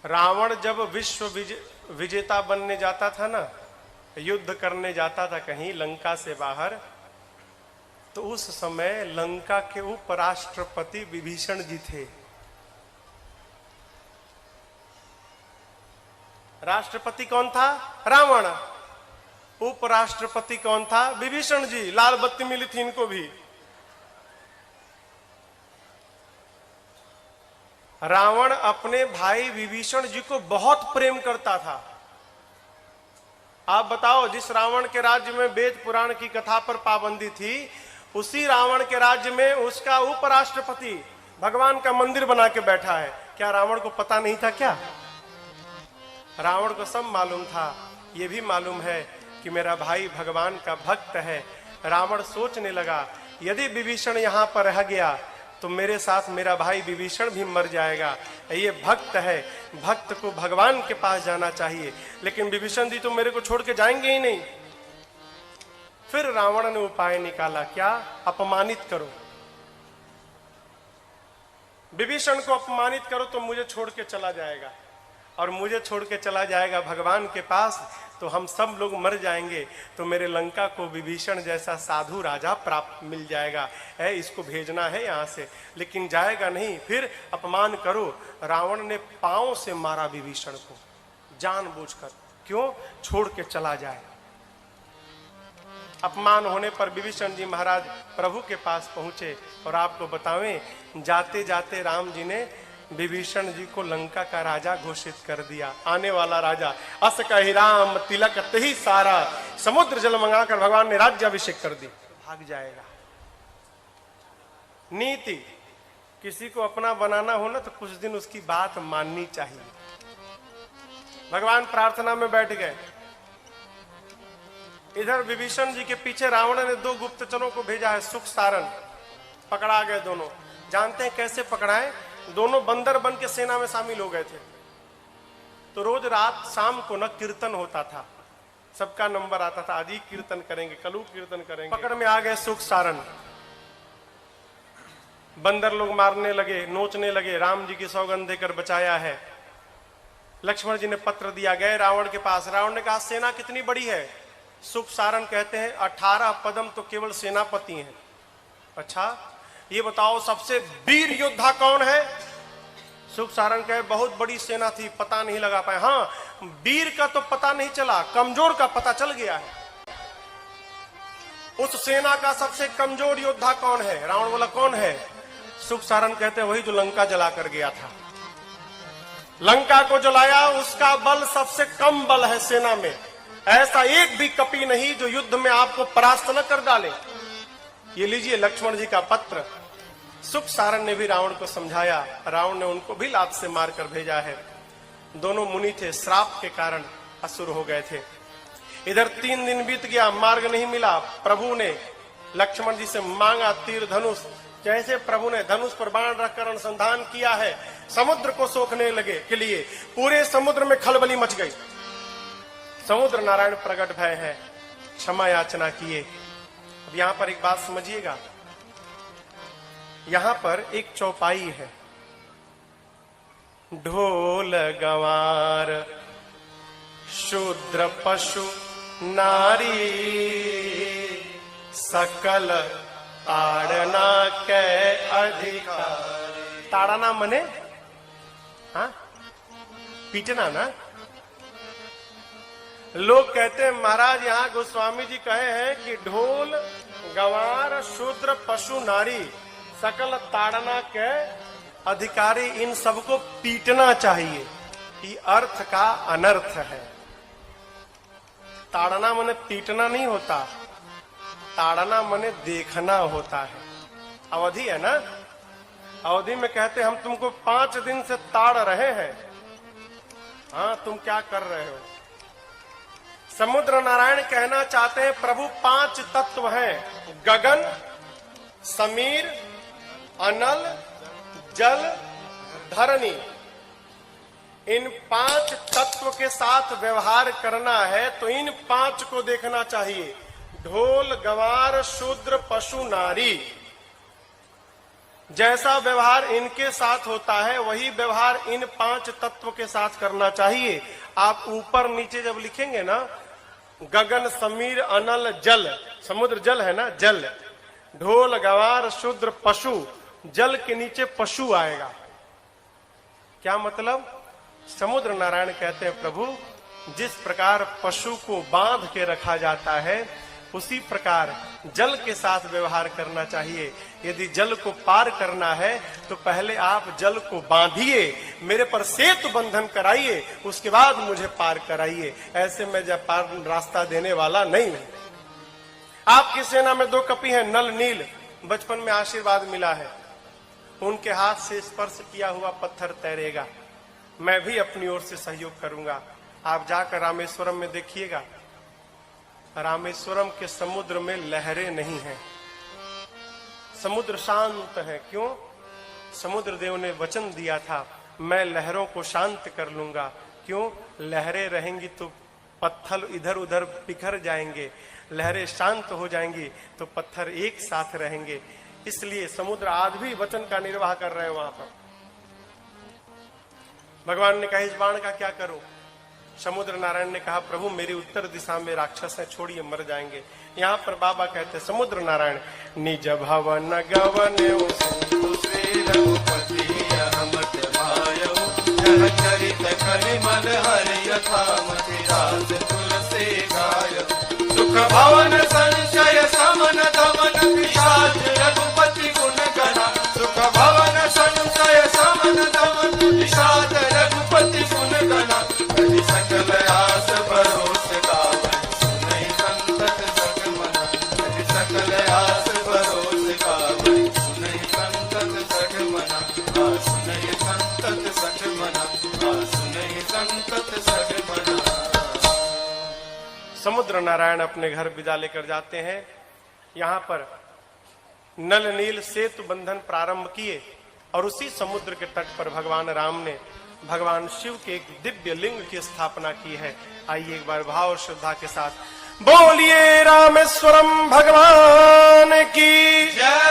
रावण जब विश्व विजेता बनने जाता था ना, युद्ध करने जाता था कहीं लंका से बाहर, तो उस समय लंका के उपराष्ट्रपति विभीषण जी थे। राष्ट्रपति कौन था? रावण। उपराष्ट्रपति कौन था? विभीषण जी। लाल बत्ती मिली थी इनको भी। रावण अपने भाई विभीषण जी को बहुत प्रेम करता था। आप बताओ, जिस रावण के राज्य में वेद पुराण की कथा पर पाबंदी थी, उसी रावण के राज्य में उसका उपराष्ट्रपति भगवान का मंदिर बना के बैठा है। क्या रावण को पता नहीं था क्या? रावण को सब मालूम था। यह भी मालूम है कि मेरा भाई भगवान का भक्त है। रावण सोचने लगा, यदि विभीषण यहां पर रह गया तो मेरे साथ मेरा भाई विभीषण भी मर जाएगा। ये भक्त है, भक्त को भगवान के पास जाना चाहिए, लेकिन विभीषण जी तो मेरे को छोड़ के जाएंगे ही नहीं। फिर रावण ने उपाय निकाला, क्या? अपमानित करो, विभीषण को अपमानित करो तो मुझे छोड़ के चला जाएगा, और मुझे छोड़ के चला जाएगा भगवान के पास तो हम सब लोग मर जाएंगे, तो मेरे लंका को विभीषण जैसा साधु राजा प्राप्त मिल जाएगा। है इसको भेजना है यहां से, लेकिन जाएगा नहीं। फिर अपमान करो। रावण ने पांव से मारा विभीषण को जानबूझकर। क्यों? छोड़ के चला जाए। अपमान होने पर विभीषण जी महाराज प्रभु के पास पहुंचे, और आपको बतावें, जाते जाते राम जी ने विभीषण जी को लंका का राजा घोषित कर दिया। आने वाला राजा। अस कहि राम तिलक तहि सारा, समुद्र जल मंगाकर भगवान ने राज्याभिषेक कर दी। भाग जाएगा। नीति, किसी को अपना बनाना हो ना तो कुछ दिन उसकी बात माननी चाहिए। भगवान प्रार्थना में बैठ गए। इधर विभीषण जी के पीछे रावण ने 2 गुप्तचरों को भेजा है, सुख सारण। पकड़ा गए दोनों। जानते हैं कैसे पकड़ाए? दोनों बंदर बन के सेना में शामिल हो गए थे। तो रोज रात शाम को न कीर्तन होता था, सबका नंबर आता था, आज ही कीर्तन करेंगे, कल कीर्तन करेंगे। पकड़ में आ गए सुख सारण। बंदर लोग मारने लगे, नोचने लगे। राम जी की सौगंध देकर बचाया है। लक्ष्मण जी ने पत्र दिया, गए रावण के पास। रावण ने कहा, सेना कितनी बड़ी है? सुख सारण कहते हैं 18 पदम तो केवल सेनापति हैं। अच्छा, ये बताओ सबसे वीर योद्धा कौन है? सुख सारण कहे, बहुत बड़ी सेना थी, पता नहीं लगा पाए। हाँ, वीर का तो पता नहीं चला, कमजोर का पता चल गया है। उस सेना का सबसे कमजोर योद्धा कौन है? रावण बोला, कौन है? सुख सारण कहते हैं, वही जो लंका जला कर गया था। लंका को जलाया, उसका बल सबसे कम बल है सेना में। ऐसा एक भी कपि नहीं जो युद्ध में आपको परास्त न कर डाले। ये लीजिए लक्ष्मण जी का पत्र। सुख सारण ने भी रावण को समझाया, रावण ने उनको भी लात से मारकर भेजा है। दोनों मुनि थे, श्राप के कारण असुर हो गए थे। इधर 3 दिन बीत गया, मार्ग नहीं मिला। प्रभु ने लक्ष्मण जी से मांगा तीर धनुष। जैसे प्रभु ने धनुष पर बाण रखकर अनुसंधान किया है, समुद्र को सोखने लगे के लिए पूरे समुद्र में खलबली मच गई। समुद्र नारायण प्रकट भय है, क्षमा याचना किए। अब यहां पर एक बात समझिएगा, यहां पर एक चौपाई है। ढोल गंवार शूद्र पशु नारी, सकल ताड़ना के अधिकारी। ताड़ना मने हाँ पीटना ना। लोग कहते हैं महाराज यहाँ गोस्वामी जी कहे हैं कि ढोल गंवार शूद्र पशु नारी सकल ताड़ना के अधिकारी, इन सबको पीटना चाहिए। ये अर्थ का अनर्थ है। ताड़ना मने पीटना नहीं होता, ताड़ना मने देखना होता है। अवधि है ना, अवधि में कहते हम तुमको 5 दिन से ताड़ रहे हैं, हाँ तुम क्या कर रहे हो। समुद्र नारायण कहना चाहते हैं प्रभु 5 तत्व हैं, गगन, समीर, अनल, जल, धरणी। इन 5 तत्व के साथ व्यवहार करना है तो इन 5 को देखना चाहिए। ढोल गंवार शूद्र पशु नारी, जैसा व्यवहार इनके साथ होता है वही व्यवहार इन 5 तत्व के साथ करना चाहिए। आप ऊपर नीचे जब लिखेंगे ना, गगन समीर अनल जल, समुद्र जल है ना, जल, ढोल गंवार शूद्र पशु, जल के नीचे पशु आएगा। क्या मतलब? समुद्र नारायण कहते हैं प्रभु जिस प्रकार पशु को बांध के रखा जाता है उसी प्रकार जल के साथ व्यवहार करना चाहिए। यदि जल को पार करना है तो पहले आप जल को बांधिए, मेरे पर सेतु बंधन कराइए, उसके बाद मुझे पार कराइए। ऐसे मैं जब पार रास्ता देने वाला नहीं हूं। आपकी सेना में 2 कपि हैं, नल नील, बचपन में आशीर्वाद मिला है, उनके हाथ से स्पर्श किया हुआ पत्थर तैरेगा। मैं भी अपनी ओर से सहयोग करूंगा। आप जाकर रामेश्वरम में देखिएगा, रामेश्वरम के समुद्र में लहरें नहीं हैं, समुद्र शांत है। क्यों? समुद्र देव ने वचन दिया था मैं लहरों को शांत कर लूंगा। क्यों? लहरें रहेंगी तो पत्थर इधर उधर बिखर जाएंगे, लहरें शांत हो जाएंगी तो पत्थर एक साथ रहेंगे। इसलिए समुद्र आज भी वचन का निर्वाह कर रहे हैं वहां पर। भगवान ने कहा इस बाण का क्या करूं? समुद्र नारायण ने कहा प्रभु मेरी उत्तर दिशा में राक्षस है, छोड़िए मर जाएंगे। यहाँ पर बाबा कहते समुद्र नारायण निज भवन गवन श्री रघुपति अहमत भायौ, जह चरित कलिमल हरि यथामति रास तुलसी गायौ। सुख भवन संशय समन दमन पिशाच रघुपति गुण गणा। सुख भवन संशय समन दमन पिशाच रघुपति गुण गणा। हरि सकल आस भरोस गावै, सुनहि संतत सग मना। हरि सकल आस भरोस गावै, सुनहि संतत सग मना। सुनहि संतत सग मना, सुनहि संतत सग मना। समुद्र नारायण अपने घर विदा लेकर जाते हैं। यहाँ पर नल नील सेतु बंधन प्रारंभ किए और उसी समुद्र के तट पर भगवान राम ने भगवान शिव के एक दिव्य लिंग की स्थापना की है। आइए एक बार भाव और श्रद्धा के साथ बोलिए रामेश्वरम भगवान की जय।